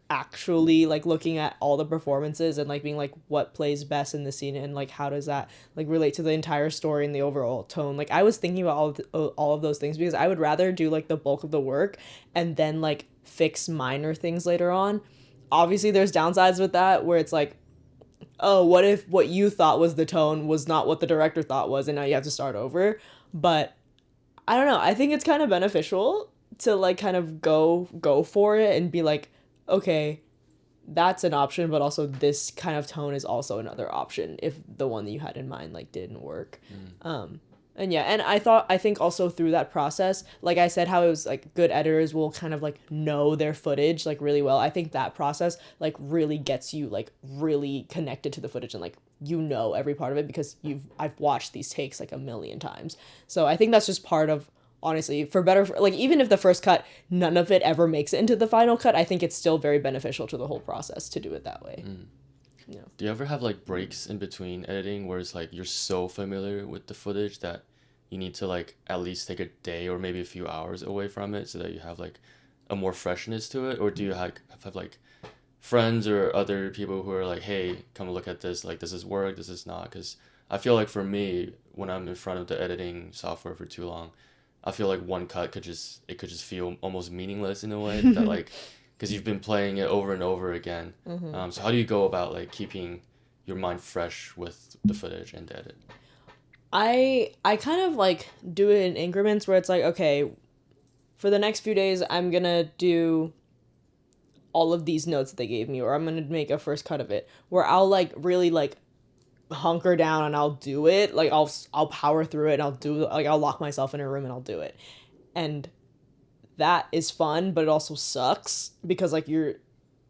actually like looking at all the performances, and like being like, what plays best in the scene, and like how does that like relate to the entire story and the overall tone. Like I was thinking about all of those things, because I would rather do like the bulk of the work and then like fix minor things later on. Obviously there's downsides with that, where it's like, oh, what if what you thought was the tone was not what the director thought was, and now you have to start over. But I don't know. I think it's kind of beneficial to like kind of go for it and be like, okay, that's an option, but also this kind of tone is also another option if the one that you had in mind like didn't work. And yeah, and I think also through that process, like I said, how it was like good editors will kind of like know their footage like really well. I think that process like really gets you like really connected to the footage and like you know every part of it because I've watched these takes like a million times. So I think that's just part of, honestly, for better, like even if the first cut none of it ever makes it into the final cut, I think it's still very beneficial to the whole process to do it that way. Yeah. Do you ever have like breaks in between editing where it's like you're so familiar with the footage that you need to like at least take a day or maybe a few hours away from it so that you have like a more freshness to it? Or do you have like friends or other people who are like, hey, come look at this, like does this work, does this not? Because I feel like for me, when I'm in front of the editing software for too long, I feel like one cut could just feel almost meaningless in a way that like, because you've been playing it over and over again. So how do you go about like keeping your mind fresh with the footage and the edit? I kind of like do it in increments where it's like, okay, for the next few days I'm gonna do all of these notes that they gave me, or I'm gonna make a first cut of it where I'll like really like hunker down and I'll do it. Like I'll power through it and I'll lock myself in a room and I'll do it. And that is fun, but it also sucks because like you're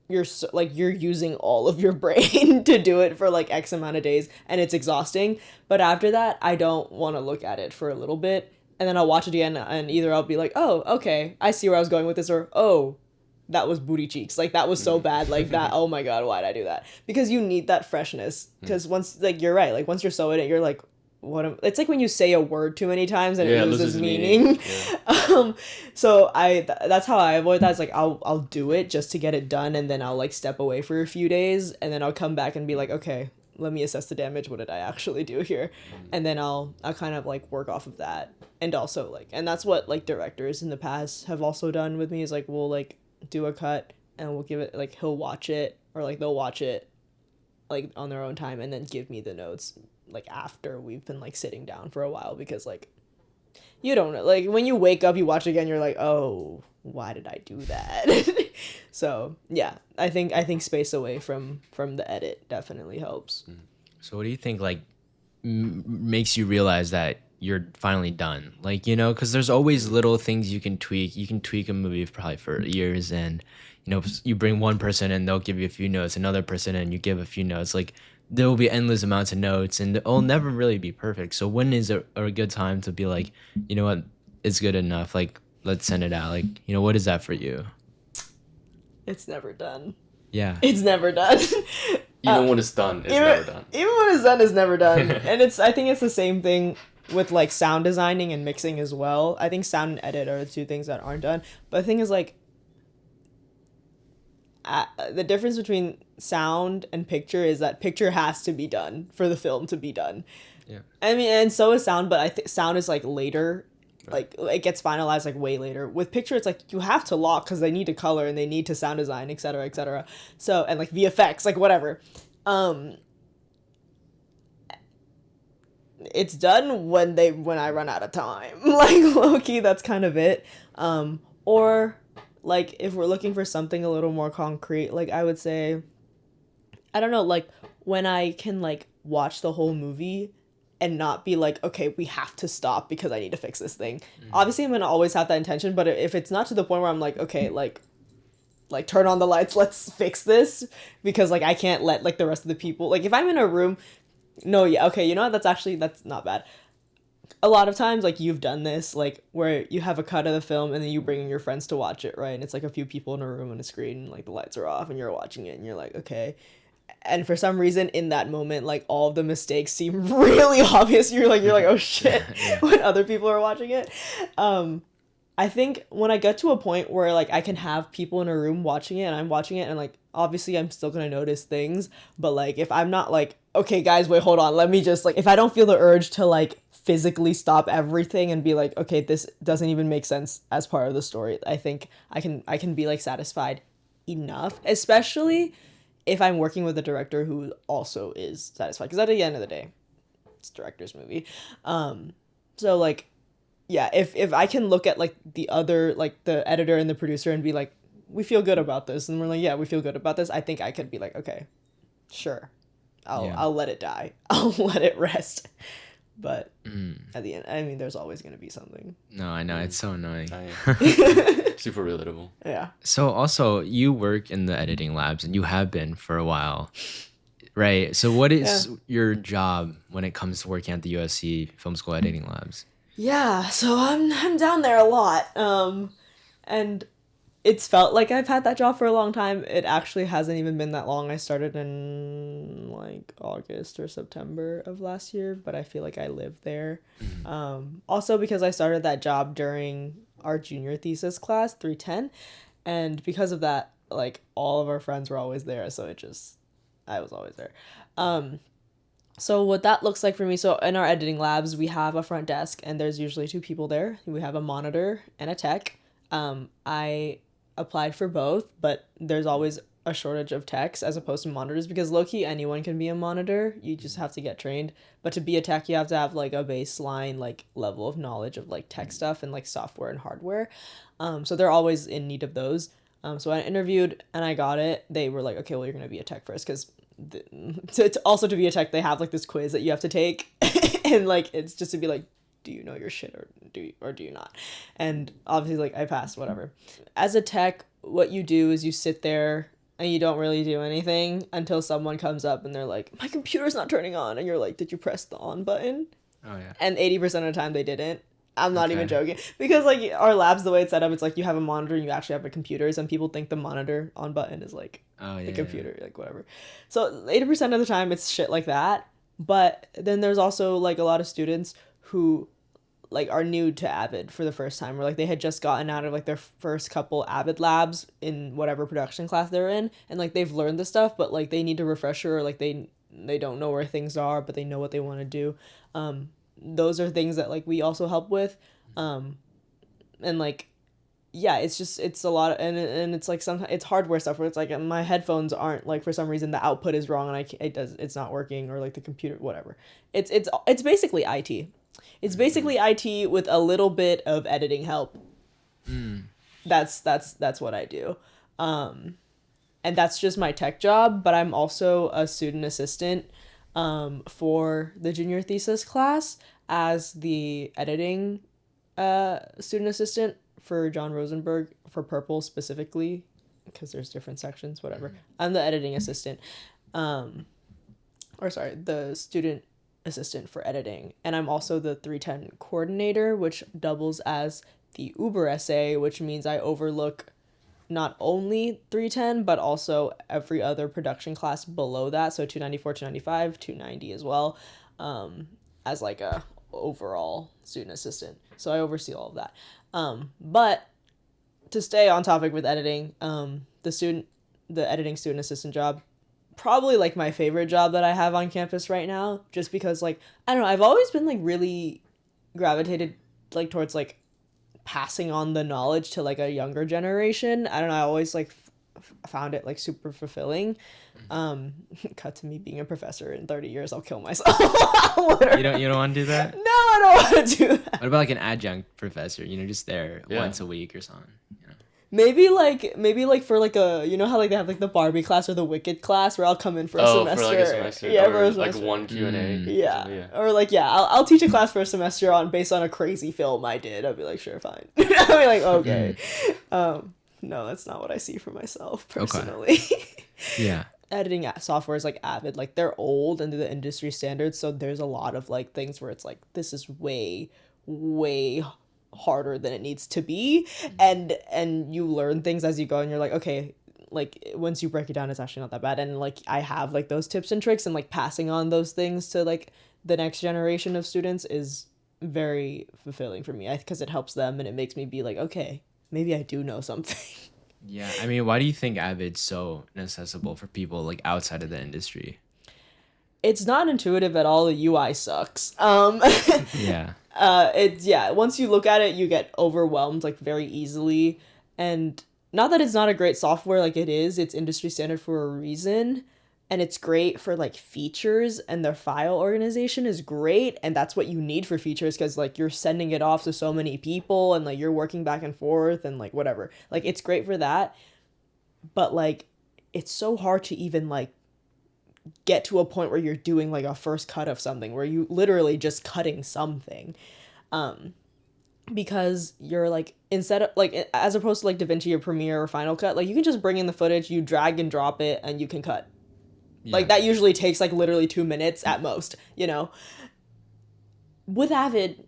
using all of your brain to do it for like X amount of days and it's exhausting. But after that, I don't want to look at it for a little bit and then I'll watch it again and either I'll be like, oh, okay, I see where I was going with this, or oh, that was booty cheeks, like that was so bad, like that, oh my god, why'd I do that? Because you need that freshness, because once, like, you're right, like once you're so in it, you're like, it's like when you say a word too many times and it loses meaning. So that's how I avoid that. It's like I'll do it just to get it done, and then I'll like step away for a few days, and then I'll come back and be like, okay, let me assess the damage, what did I actually do here? And then I'll kind of like work off of that. And also like, and that's what like directors in the past have also done with me, is like we'll like do a cut and we'll give it, like he'll watch it, or like they'll watch it like on their own time and then give me the notes like after we've been like sitting down for a while, because like you don't know, like when you wake up, you watch again, you're like, oh, why did I do that? So yeah, I think space away from the edit definitely helps. So what do you think like makes you realize that you're finally done? Like, you know, because there's always little things you can tweak. You can tweak a movie probably for years, and you know, you bring one person and they'll give you a few notes, another person and you give a few notes. Like there will be endless amounts of notes and it'll never really be perfect. So when is a good time to be like, you know what, it's good enough, like let's send it out? Like, you know, what is that for you? It's never done. Yeah, it's never done. Even when it's done, it's never done. Even when it's done, it's never done. And I think it's the same thing with like sound designing and mixing as well. I think sound and edit are the two things that aren't done. But the thing is, like, the difference between sound and picture is that picture has to be done for the film to be done. Yeah. I mean, and so is sound, but I think sound is like later. Right. Like it gets finalized like way later. With picture, it's like you have to lock because they need to color and they need to sound design, etc., etc. So, and like VFX, like whatever. It's done when I run out of time. Like low-key, that's kind of it. Or like if we're looking for something a little more concrete, like I would say, I don't know, like when I can like watch the whole movie and not be like, okay, we have to stop because I need to fix this thing. Obviously, I'm gonna always have that intention, but if it's not to the point where I'm like, okay, like turn on the lights, let's fix this, because like I can't let like the rest of the people, like if I'm in a room, no, yeah, okay, you know what, that's not bad. A lot of times, like you've done this, like where you have a cut of the film and then you bring in your friends to watch it, right? And it's like a few people in a room and a screen, and like the lights are off and you're watching it and you're like, okay. And for some reason in that moment, like all of the mistakes seem really obvious. You're like, oh shit, when other people are watching it. I think when I get to a point where like I can have people in a room watching it and I'm watching it, and like obviously I'm still gonna notice things, but like if I'm not like, okay guys, wait, hold on, let me just like, if I don't feel the urge to like physically stop everything and be like, okay, this doesn't even make sense as part of the story, I think I can be like satisfied enough, especially if I'm working with a director who also is satisfied, because at the end of the day, it's a director's movie. So like, yeah, if I can look at like the other, like the editor and the producer and be like, we feel good about this, and we're like, yeah, we feel good about this, I think I could be like, okay, sure, I'll let it die. I'll let it rest. But at the end, I mean, there's always going to be something. No, I know. It's so annoying. Super relatable. Yeah. So also, you work in the editing labs, and you have been for a while, right? So what is your job when it comes to working at the USC Film School editing labs? Yeah, so I'm down there a lot. And it's felt like I've had that job for a long time. It actually hasn't even been that long. I started in like August or September of last year, but I feel like I lived there. Also because I started that job during our junior thesis class, 310, and because of that, like all of our friends were always there, so I was always there. So what that looks like for me, so in our editing labs, we have a front desk and there's usually 2 people there. We have a monitor and a tech. I applied for both, but there's always a shortage of techs as opposed to monitors, because low-key anyone can be a monitor. You just have to get trained. But to be a tech, you have to have like a baseline like level of knowledge of like tech stuff and like software and hardware. So they're always in need of those. So I interviewed and I got it. They were like, okay, well, you're going to be a tech first, because to be a tech, they have like this quiz that you have to take. And like, it's just to be like, do you know your shit or do you not? And obviously like I passed, whatever. As a tech, what you do is you sit there and you don't really do anything until someone comes up and they're like, my computer's not turning on. And you're like, did you press the on button? Oh, yeah. And 80% of the time they didn't. I'm not even joking. Because like our lab's the way it's set up, it's like you have a monitor and you actually have a computer. Some people think the monitor on button is like the computer, like whatever. So 80% of the time it's shit like that. But then there's also like a lot of students who like are new to Avid for the first time, or like they had just gotten out of like their first couple Avid labs in whatever production class they're in, and like they've learned the stuff, but like they need a refresher, or like they don't know where things are, but they know what they want to do. Those are things that like we also help with. And like, yeah, it's a lot of, and it's like sometimes it's hardware stuff where it's like my headphones aren't like, for some reason the output is wrong and it's not working, or like the computer, whatever. It's basically IT. It's basically IT with a little bit of editing help. That's what I do. And that's just my tech job, but I'm also a student assistant for the junior thesis class as the editing student assistant for John Rosenberg, for Purple specifically, because there's different sections, whatever. I'm the editing assistant. The student assistant for editing, and I'm also the 310 coordinator, which doubles as the Uber essay, which means I overlook not only 310 but also every other production class below that, so 294, 295, 290 as well, as like a overall student assistant. So I oversee all of that. But to stay on topic with editing, the editing student assistant job, probably like my favorite job that I have on campus right now, just because like, I don't know, I've always been like really gravitated like towards like passing on the knowledge to like a younger generation. I don't know, I always like found it like super fulfilling. Cut to me being a professor in 30 years, I'll kill myself. You don't want to do that? No, I don't want to do that. What about like an adjunct professor, just there once a week or something? Maybe like for like a, you know how like they have like the Barbie class or the Wicked class where I'll come in for a semester. For like a semester. Yeah, or for a like semester. one Q&A. Yeah. Or like, yeah, I'll teach a class for a semester based on a crazy film I did. I'll be like, sure, fine. I'll be like, okay. No, that's not what I see for myself personally. Okay. Yeah. Editing software is like Avid, like they're old and the industry standards, so there's a lot of like things where it's like, this is way harder than it needs to be, and you learn things as you go, and you're like, okay, like once you break it down, it's actually not that bad. And like I have like those tips and tricks, and like passing on those things to like the next generation of students is very fulfilling for me, because it helps them and it makes me be like, okay, maybe I do know something. Yeah, I mean, why do you think Avid's so inaccessible for people like outside of the industry? It's not intuitive at all. The UI sucks. Yeah. Once you look at it, you get overwhelmed like very easily, and not that it's not a great software, like it is, it's industry standard for a reason. And it's great for like features, and their file organization is great. And that's what you need for features, because like you're sending it off to so many people and like you're working back and forth and like whatever. Like it's great for that. But like it's so hard to even like get to a point where you're doing like a first cut of something, where you literally just cutting something. Because you're like, instead of like, as opposed to like DaVinci or Premiere or Final Cut, like you can just bring in the footage, you drag and drop it, and you can cut. Yeah. Like that usually takes like literally 2 minutes at most, you know. With Avid,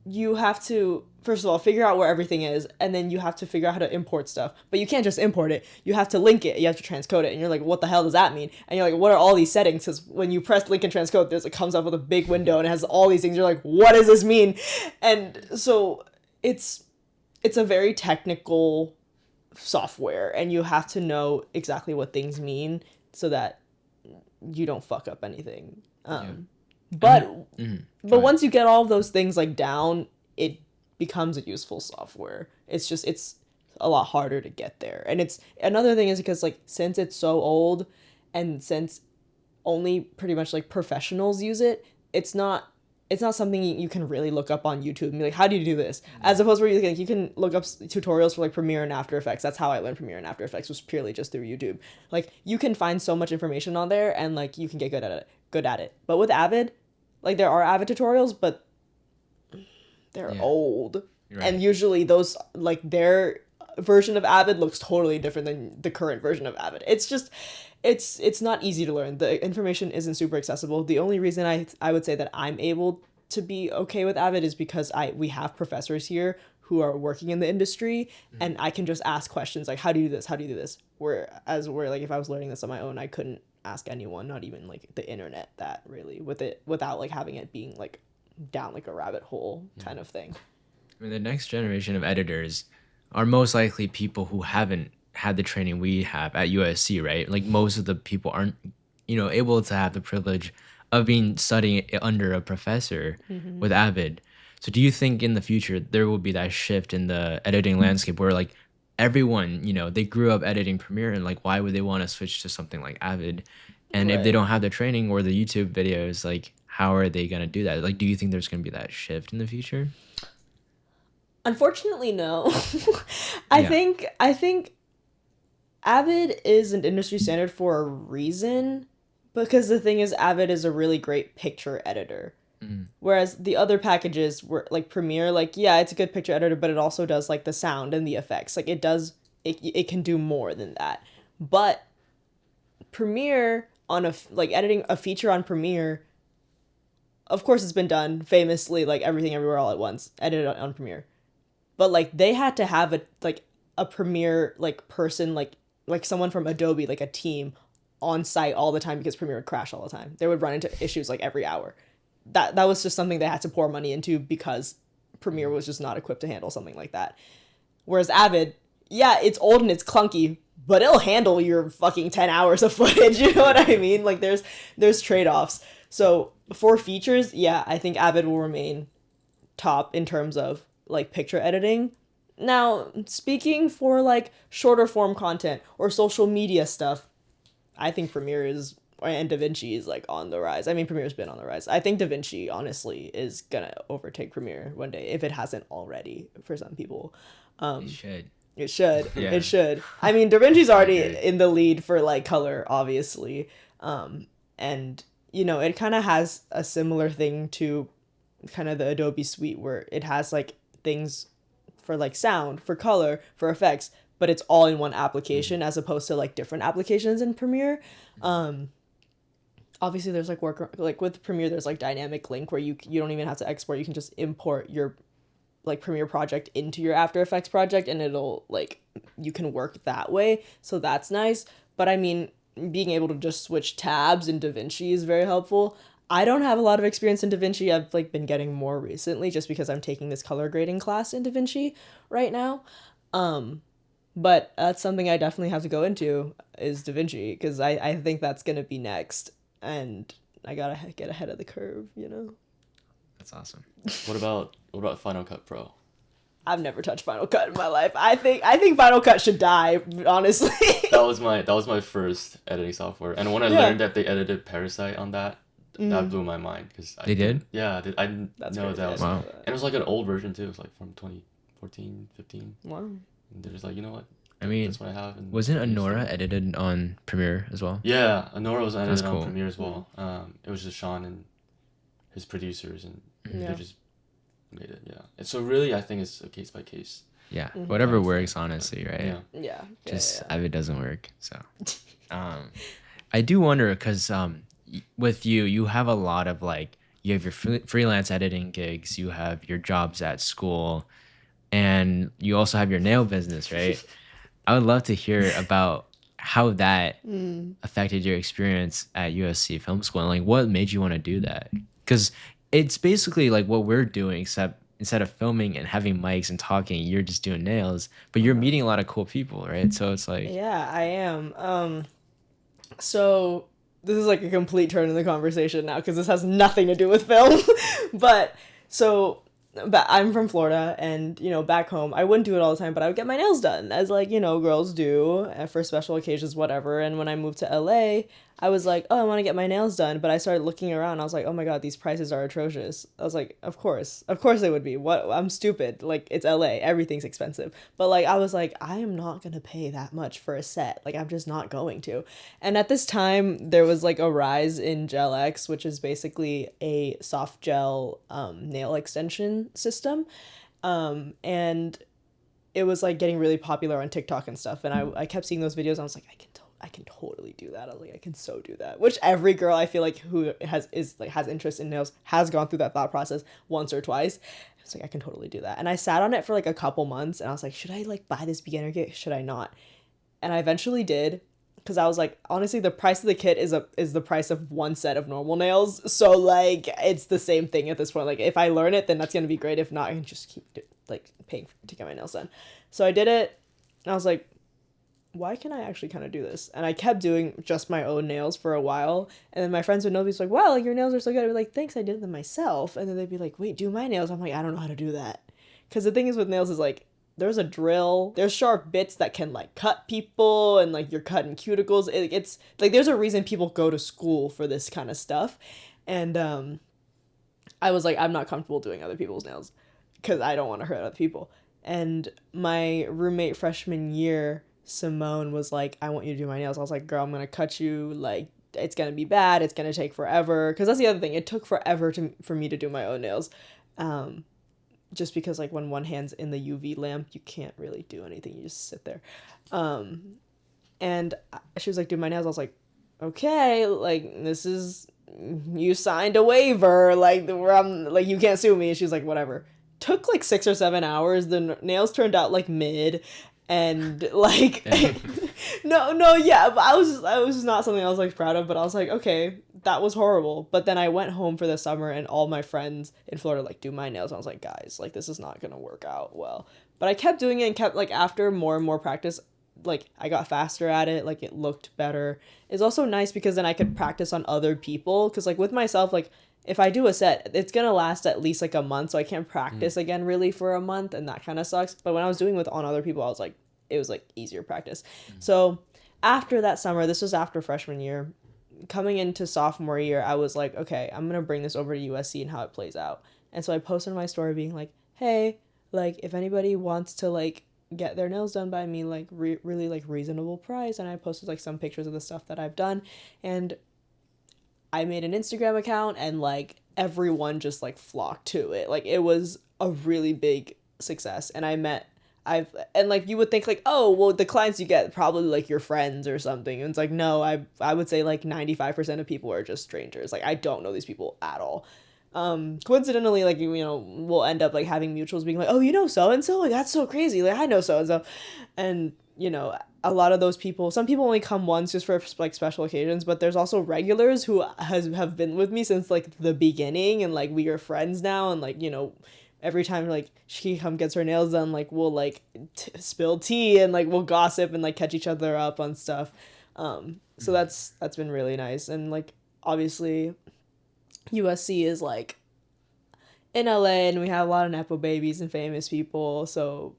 you have to, first of all, figure out where everything is, and then you have to figure out how to import stuff. But you can't just import it. You have to link it. You have to transcode it. And you're like, what the hell does that mean? And you're like, what are all these settings? Because when you press link and transcode, it comes up with a big window and it has all these things. You're like, what does this mean? And so it's a very technical software, and you have to know exactly what things mean so that you don't fuck up anything. But once you get all of those things like down, it becomes a useful software. It's a lot harder to get there. And it's another thing is because like since it's so old, and since only pretty much like professionals use it, it's not something you can really look up on YouTube and be like, how do you do this? As opposed where you can look up tutorials for like Premiere and After Effects. That's how I learned Premiere and After Effects, was purely just through YouTube. Like you can find so much information on there, and like you can get good at it. But with Avid, like there are Avid tutorials, but they're old. Right. And usually those, like their version of Avid looks totally different than the current version of Avid. It's just, it's not easy to learn. The information isn't super accessible. The only reason I would say that I'm able to be okay with Avid is because we have professors here who are working in the industry, and I can just ask questions like, how do you do this? How do you do this? Whereas like if I was learning this on my own, I couldn't ask anyone, not even like the internet, that really without like having it being like down like a rabbit hole kind of thing. I mean, the next generation of editors are most likely people who haven't had the training we have at USC, right? Like most of the people aren't, able to have the privilege of being studying under a professor with Avid. So do you think in the future there will be that shift in the editing landscape where like everyone, they grew up editing Premiere, and like why would they want to switch to something like Avid? And if they don't have the training or the YouTube videos, like how are they going to do that? Like, do you think there's going to be that shift in the future? Unfortunately, no. I think Avid is an industry standard for a reason, because the thing is, Avid is a really great picture editor. Whereas the other packages were like Premiere, like, yeah, it's a good picture editor, but it also does like the sound and the effects. Like it can do more than that. But Premiere like editing a feature on Premiere, of course it's been done famously, like Everything Everywhere All at Once, edited on Premiere. But like they had to have a Premiere like person, like someone from Adobe, like a team on site all the time, because Premiere would crash all the time. They would run into issues like every hour. That was just something they had to pour money into, because Premiere was just not equipped to handle something like that. Whereas Avid, yeah, it's old and it's clunky, but it'll handle your fucking 10 hours of footage. You know what I mean? Like there's trade-offs. So for features, yeah, I think Avid will remain top in terms of like picture editing. Now, speaking for like shorter form content or social media stuff, I think Premiere and DaVinci is like on the rise. I mean, Premiere's been on the rise. I think DaVinci honestly is gonna overtake Premiere one day, if it hasn't already for some people. It should. It should. Yeah. It should. I mean, DaVinci's already in the lead for like color, obviously. And it kind of has a similar thing to kind of the Adobe suite, where it has like things for like sound, for color, for effects, but it's all in one application as opposed to like different applications in Premiere. Obviously there's like work, like with Premiere there's like dynamic link where you don't even have to export. You can just import your like Premiere project into your After Effects project, and it'll like, you can work that way, so that's nice. But I mean, being able to just switch tabs in DaVinci is very helpful. I don't have a lot of experience in DaVinci. I've like been getting more recently just because I'm taking this color grading class in DaVinci right now. But that's something I definitely have to go into, is DaVinci, because I think that's going to be next, and I got to get ahead of the curve, That's awesome. What about Final Cut Pro? I've never touched Final Cut in my life. I think Final Cut should die, honestly. That was my first editing software, and when I learned that they edited Parasite on that, that blew my mind because They did? Yeah, I didn't That's know crazy. that was. Wow. And it was like an old version too. It was like from 2014, 15. Wow. And they're just like, you know what? I mean, That's what I have. And wasn't I used Anora it. edited on Premiere as well? Yeah, Anora was edited cool. on Premiere as well. It was just Sean and his producers, and Yeah. they just made it. Yeah. And so really, I think it's a case by case. Yeah, Mhm. whatever works, honestly, right? Yeah. Yeah. Just if it doesn't work. So, I do wonder because with you have a lot of like you have your freelance editing gigs, you have your jobs at school, and you also have your nail business, right? I would love to hear about how that affected your experience at USC Film School and like what made you want to do that. Because it's basically like what we're doing, except instead of filming and having mics and talking, you're just doing nails, but you're meeting a lot of cool people, right? So it's like, Yeah, I am. So this is like a complete turn in the conversation now because this has nothing to do with film. But I'm from Florida, and you know, back home I wouldn't do it all the time, but I would get my nails done as like, you know, girls do for special occasions, whatever. And when I moved to LA, I was like, oh, I want to get my nails done, but I started looking around. I was like, oh my god, these prices are atrocious. I was like, of course they would be. What? I'm stupid. Like, it's LA, everything's expensive. But like, I was like, I am not gonna pay that much for a set. Like, I'm just not going to. And at this time, there was like a rise in Gel X, which is basically a soft gel nail extension system, and it was like getting really popular on TikTok and stuff. And I kept seeing those videos. And I was like, I can totally do that. I was like, I can so do that. Which every girl I feel like who has interest in nails has gone through that thought process once or twice. It's like, I can totally do that. And I sat on it for like a couple months, and I was like, should I like buy this beginner kit? Should I not? And I eventually did, because I was like, honestly, the price of the kit is the price of one set of normal nails. So like, it's the same thing at this point. Like, if I learn it, then that's gonna be great. If not, I can just keep like paying to get my nails done. So I did it, and I was like, why can I actually kind of do this? And I kept doing just my own nails for a while. And then my friends would know me, like, wow, like, your nails are so good. I'd be like, thanks, I did them myself. And then they'd be like, wait, do my nails. I'm like, I don't know how to do that. Because the thing is with nails is like, there's a drill, there's sharp bits that can like cut people, and like you're cutting cuticles. It's like, there's a reason people go to school for this kind of stuff. And I was like, I'm not comfortable doing other people's nails because I don't want to hurt other people. And my roommate freshman year, Simone, was like, I want you to do my nails. I was like, girl, I'm gonna cut you. Like, it's gonna be bad. It's gonna take forever. Because that's the other thing. It took forever for me to do my own nails. Just because like when one hand's in the UV lamp, you can't really do anything. You just sit there. And she was like, do my nails. I was like, okay, like, this is, you signed a waiver. Like, where I'm like, you can't sue me. And she was like, whatever. Took like 6 or 7 hours. The nails turned out like mid. And like, yeah, but I was not something I was like proud of, but I was like, okay, that was horrible. But then I went home for the summer, and all my friends in Florida like do my nails. And I was like, guys, like, this is not gonna work out well. But I kept doing it, and kept like, after more and more practice, like, I got faster at it. Like, it looked better. It's also nice because then I could practice on other people. Cause like with myself, like, if I do a set, it's gonna last at least like a month, so I can't practice again really for a month, and that kind of sucks. But when I was doing it on other people, I was like, it was like easier practice. So after that summer, this was after freshman year, coming into sophomore year, I was like, okay, I'm gonna bring this over to USC and how it plays out. And so I posted my story being like, hey, like, if anybody wants to like get their nails done by me, like really like reasonable price. And I posted like some pictures of the stuff that I've done, and I made an Instagram account, and like everyone just like flocked to it. Like, it was a really big success. And and like, you would think like, oh, well, the clients you get probably like your friends or something. And it's like, no, I would say like 95% of people are just strangers. Like, I don't know these people at all. Coincidentally, like, you know, we'll end up like having mutuals being like, oh, you know, so-and-so, like, that's so crazy. Like, I know so-and-so. And, you know, a lot of those people, some people only come once just for like special occasions, but there's also regulars who have been with me since like the beginning, and like we are friends now. And like, you know, every time like she gets her nails done, like we'll like spill tea, and like we'll gossip and like catch each other up on stuff. So that's been really nice. And like, obviously USC is like, in LA, and we have a lot of nepo babies and famous people. So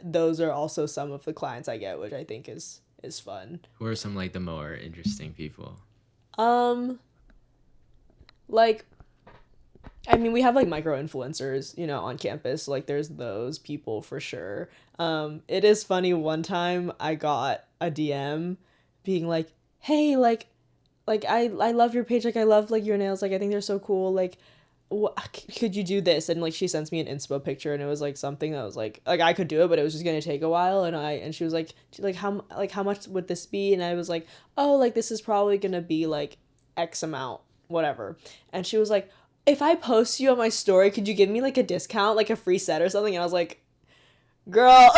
those are also some of the clients I get, which I think is fun. Who are some like the more interesting people? Like, I mean, we have like micro influencers, on campus. Like, there's those people for sure. It is funny. One time I got a DM being like, "Hey, like I love your page. Like, I love like your nails. Like, I think they're so cool. Like, could you do this?" And like she sends me an inspo picture, and it was like something that was like I could do it, but it was just gonna take a while. And she was like how much would this be? And I was like, oh, like this is probably gonna be like X amount, whatever. And she was like, if I post you on my story, could you give me like a discount, like a free set or something? And I was like, girl.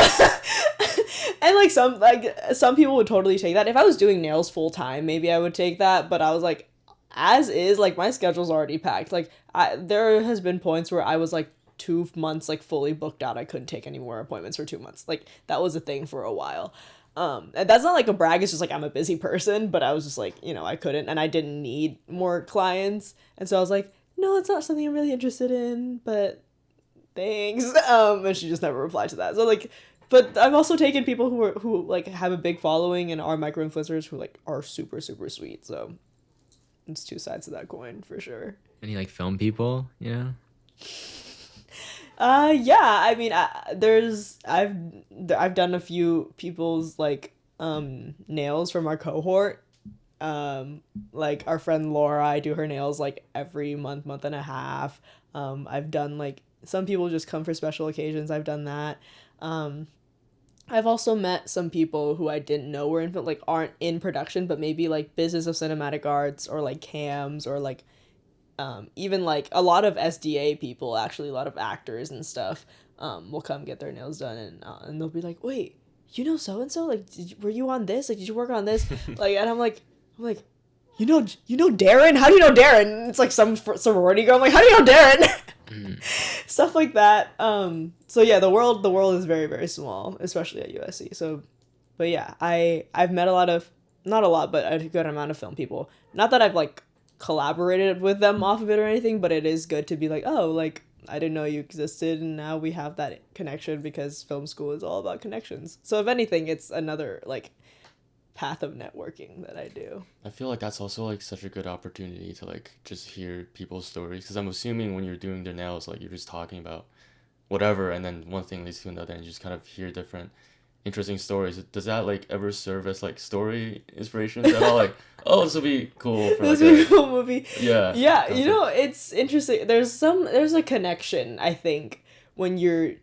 And like some people would totally take that. If I was doing nails full time, maybe I would take that, but I was like, as is, like my schedule's already packed. Like there has been points where I was like 2 months like fully booked out. I couldn't take any more appointments for 2 months. Like that was a thing for a while. And that's not like a brag, it's just like I'm a busy person, but I was just like, I couldn't, and I didn't need more clients. And so I was like, no, it's not something I'm really interested in, but thanks. And she just never replied to that. So like, but I've also taken people who like have a big following and are micro influencers who like are super, super sweet. So it's two sides of that coin for sure. Any like film people, Yeah, I mean, I've done a few people's like nails from our cohort. Like our friend Laura, I do her nails like every month and a half. I've done like some people just come for special occasions. I've done that. I've also met some people who I didn't know were in like aren't in production, but maybe like business of cinematic arts or like cams or like even like a lot of SDA people, actually a lot of actors and stuff, will come get their nails done, and they'll be like, wait, so and so, like were you on this, like did you work on this? Like, and I'm like you know Darren, how do you know Darren? And it's like some sorority girl. I'm like, how do you know Darren? Stuff like that. So yeah, the world is very, very small, especially at USC. So but yeah, I've met a lot of, not a lot, but a good amount of film people. Not that I've like collaborated with them off of it or anything, but it is good to be like, oh, like I didn't know you existed, and now we have that connection, because film school is all about connections. So if anything, it's another like path of networking that I do. I feel like that's also like such a good opportunity to like just hear people's stories, because I'm assuming when you're doing their nails, like you're just talking about whatever, and then one thing leads to another, and you just kind of hear different interesting stories. Does that like ever serve as like story inspirations at all? Like, oh, this will be cool for This like would be a cool movie. yeah. Yeah, concept. it's interesting. There's a connection, I think, when you're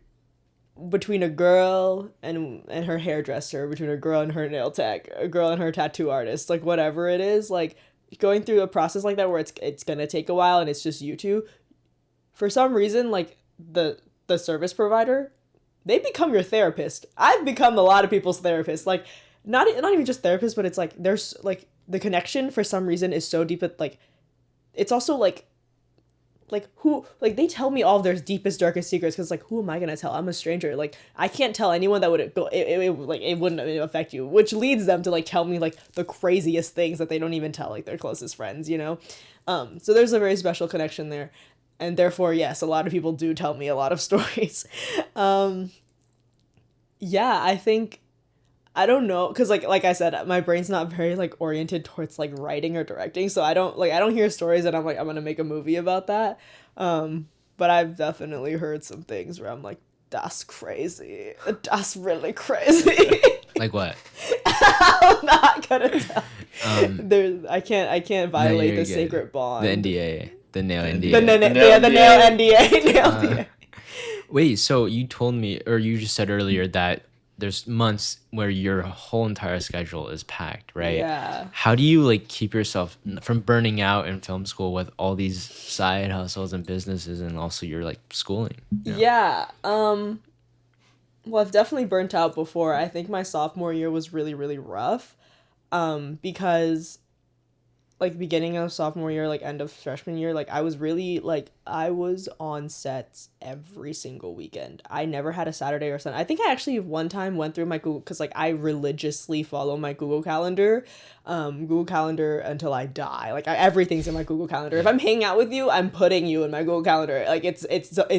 between a girl and her hairdresser, between a girl and her nail tech, a girl and her tattoo artist, like whatever it is, like going through a process like that where it's gonna take a while and it's just you two. For some reason, like the service provider, they become your therapist. I've become a lot of people's therapist. Like not even just therapist, but it's like there's like the connection for some reason is so deep that like it's also like who, like they tell me all of their deepest, darkest secrets, because like who am I gonna tell? I'm a stranger. Like I can't tell anyone that would go, like it wouldn't affect you, which leads them to like tell me like the craziest things that they don't even tell like their closest friends, so there's a very special connection there, and therefore yes, a lot of people do tell me a lot of stories. Yeah, I think, I don't know, because like I said, my brain's not very like oriented towards like writing or directing, so I don't hear stories and I'm like, I'm gonna make a movie about that. But I've definitely heard some things where I'm like, that's crazy, that's really crazy. Like what? I'm not gonna tell. I can't No, violate you're the good. sacred bond. The NDA, the nail NDA. The nail NDA. Nail NDA. Wait, so you told me, or you just said earlier that there's months where your whole entire schedule is packed, right? Yeah. How do you like keep yourself from burning out in film school with all these side hustles and businesses, and also your like schooling? Yeah. Well, I've definitely burnt out before. I think my sophomore year was really, really rough. Because like beginning of sophomore year, like end of freshman year, like I was really like I was on sets every single weekend. I never had a Saturday or Sunday. I think I actually one time went through my Google, because like I religiously follow my Google Calendar until I die. Like everything's in my Google Calendar. If I'm hanging out with you, I'm putting you in my Google Calendar. Like it's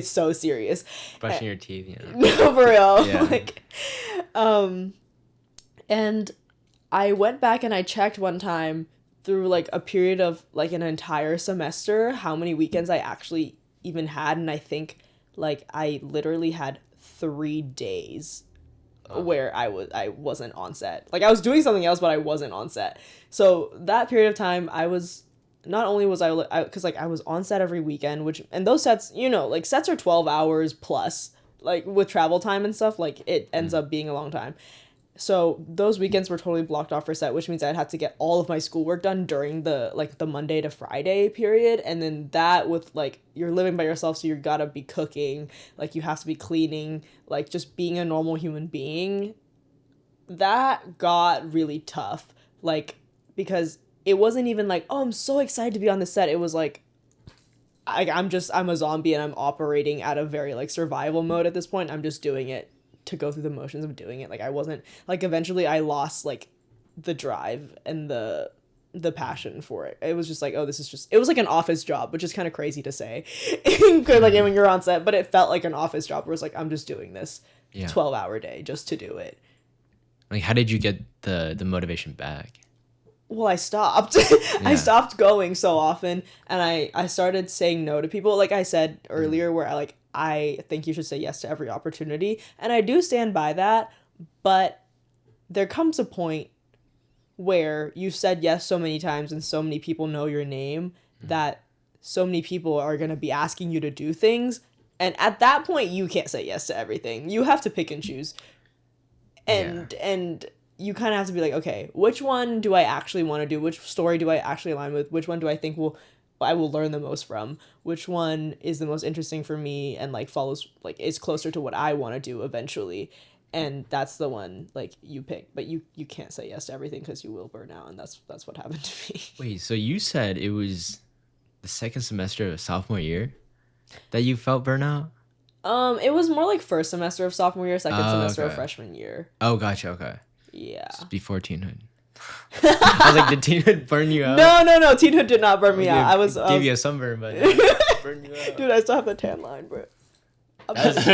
so serious. Brushing your teeth, you know. No, for real. Yeah. Like, and I went back and I checked one time through like a period of like an entire semester how many weekends I actually even had, and I think like I literally had 3 days where I wasn't on set. Like I was doing something else, but I wasn't on set. So that period of time, I was not only was I because like I was on set every weekend, which, and those sets, you know, like sets are 12 hours plus, like with travel time and stuff, like it ends up being a long time. So those weekends were totally blocked off for set, which means I'd have to get all of my schoolwork done during the like the Monday to Friday period. And then that with like you're living by yourself, so you gotta be cooking, like you have to be cleaning, like just being a normal human being. That got really tough. Like, because it wasn't even like, oh, I'm so excited to be on the set. It was like I'm a zombie and I'm operating at a very like survival mode at this point. I'm just doing it to go through the motions of doing it. Like I wasn't like, eventually I lost like the drive and the passion for it. It was just like, oh, this is just, it was like an office job, which is kind of crazy to say like when you're on set, but it felt like an office job where it's like, I'm just doing this 12-hour day just to do it. Like, how did you get the motivation back? Well, I stopped. I stopped going so often, and I started saying no to people. Like I said earlier, where I think you should say yes to every opportunity, and I do stand by that, but there comes a point where you said yes so many times and so many people know your name that so many people are going to be asking you to do things, and at that point you can't say yes to everything. You have to pick and choose. And you kind of have to be like, okay, which one do I actually want to do? Which story do I actually align with? Which one do I think I will learn the most from? Which one is the most interesting for me and like follows, like is closer to what I want to do eventually? And that's the one like you pick, but you can't say yes to everything because you will burn out, and that's what happened to me. Wait, so you said it was the second semester of sophomore year that you felt burnout? It was more like first semester of sophomore year, second semester of okay. freshman year. Oh, gotcha. Okay. Yeah. Just before teenhood. I was like, did teenhood burn you out? No. Teenhood did not burn me out. I was give you a sunburn, but it burn you out. Dude, I still have the tan line, bro. That's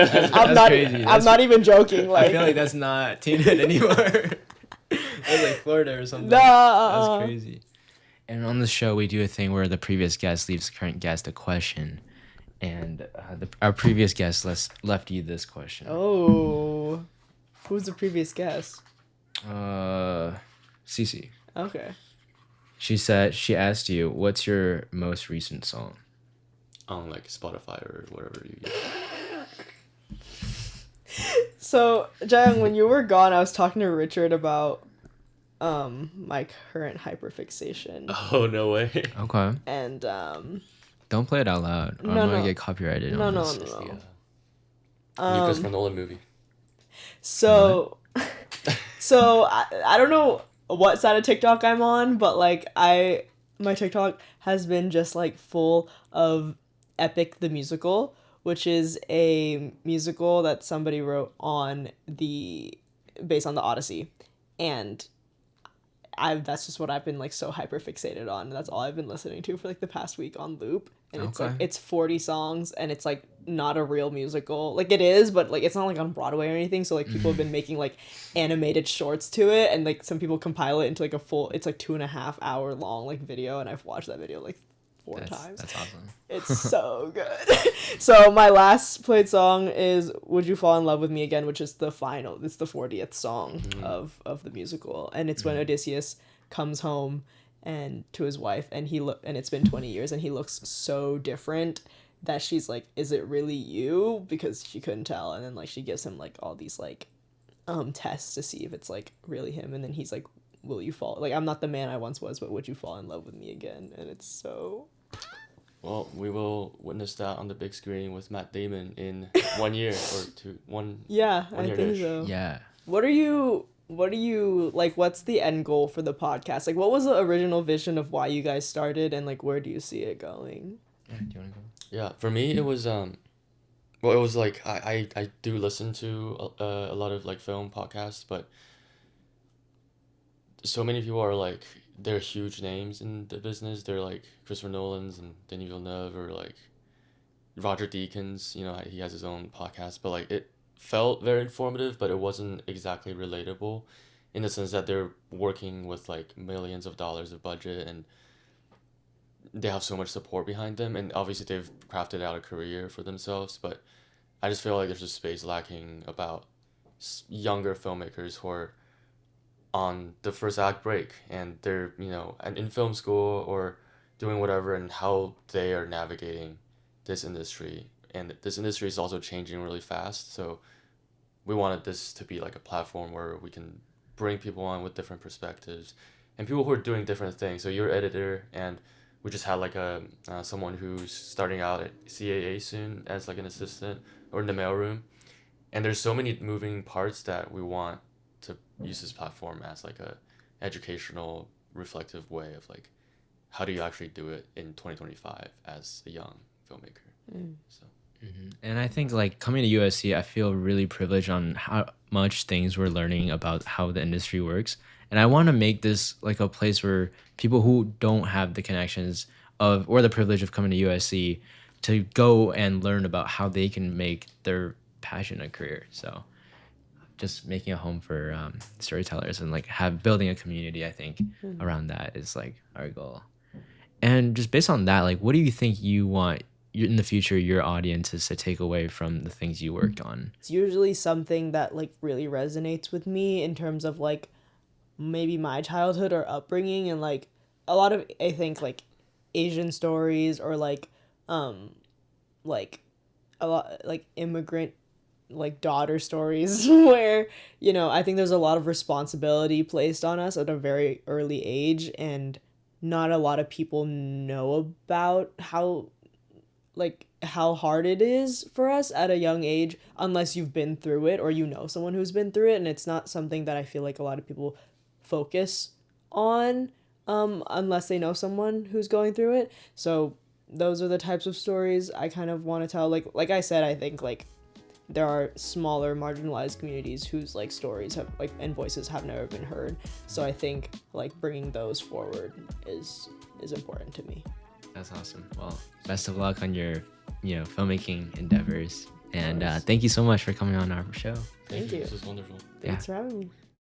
not. crazy. I'm not even joking. Like, I feel like that's not teenhood anymore. That's like Florida or something. Nah. That's crazy. And on the show, we do a thing where the previous guest leaves the current guest a question. And our previous guest left you this question. Oh. Who's the previous guest? Cece. Okay. She asked you, what's your most recent song? On like Spotify or whatever you get. So, Jiayang, when you were gone, I was talking to Richard about my current hyperfixation. Oh, no way. Okay. And Don't play it out loud. I'm gonna get copyrighted. No. New Christopher Nolan movie. So I don't know what side of TikTok I'm on, but like my TikTok has been just like full of Epic the Musical, which is a musical that somebody wrote based on the Odyssey, and that's just what I've been like so hyper fixated on. That's all I've been listening to for like the past week on loop. And it's like it's 40 songs, and it's like not a real musical. Like it is, but like it's not like on Broadway or anything. So like people have been making like animated shorts to it, and like some people compile it into like it's like 2.5 hour long like video, and I've watched that video like 4 times. That's awesome. It's so good. So my last played song is "Would You Fall in Love with Me Again," which is the final. It's the 40th song of the musical, and it's when Odysseus comes home and to his wife, and and it's been 20 years, and he looks so different that she's like, "Is it really you?" Because she couldn't tell, and then like she gives him like all these like tests to see if it's like really him, and then he's like, "Will you fall? Like, I'm not the man I once was, but would you fall in love with me again?" And it's so. Well, we will witness that on the big screen with Matt Damon in 1 year or 2. Yeah, one I year think ish. so. Yeah. What are you what do you like? What's the end goal for the podcast? Like, what was the original vision of why you guys started, and like, where do you see it going? Yeah, do you want to go? Yeah, for me it was well, it was like I do listen to a lot of like film podcasts, but so many people are like they're huge names in the business. They're like Christopher Nolan's and Denis Villeneuve or like Roger Deakins. You know, he has his own podcast, but like it felt very informative, but it wasn't exactly relatable, in the sense that they're working with like millions of dollars of budget and they have so much support behind them, and obviously they've crafted out a career for themselves. But I just feel like there's a space lacking about younger filmmakers who are on the first act break and they're and in film school or doing whatever, and how they are navigating this industry. And this industry is also changing really fast, so we wanted this to be like a platform where we can bring people on with different perspectives and people who are doing different things. So you're editor, and we just had like a someone who's starting out at CAA soon as like an assistant or in the mailroom, and there's so many moving parts that we want to use this platform as like a educational reflective way of like how do you actually do it in 2025 as a young filmmaker. So And I think like coming to USC, I feel really privileged on how much things we're learning about how the industry works. And I want to make this like a place where people who don't have the connections of or the privilege of coming to USC to go and learn about how they can make their passion a career. So just making a home for storytellers and like building a community, I think around that is like our goal. And just based on that, like, what do you think you want in the future your audiences to take away from the things you worked on? It's usually something that like really resonates with me in terms of like maybe my childhood or upbringing, and like a lot of, I think, like Asian stories or like like a lot like immigrant like daughter stories where I think there's a lot of responsibility placed on us at a very early age, and not a lot of people know about how hard it is for us at a young age unless you've been through it or someone who's been through it. And it's not something that I feel like a lot of people focus on unless they know someone who's going through it. So those are the types of stories I kind of want to tell. Like I said, I think like there are smaller marginalized communities whose like stories have like and voices have never been heard. So I think like bringing those forward is important to me. That's awesome. Well, best of luck on your filmmaking endeavors, and thank you so much for coming on our show. thank you. This was wonderful. Thanks for having me.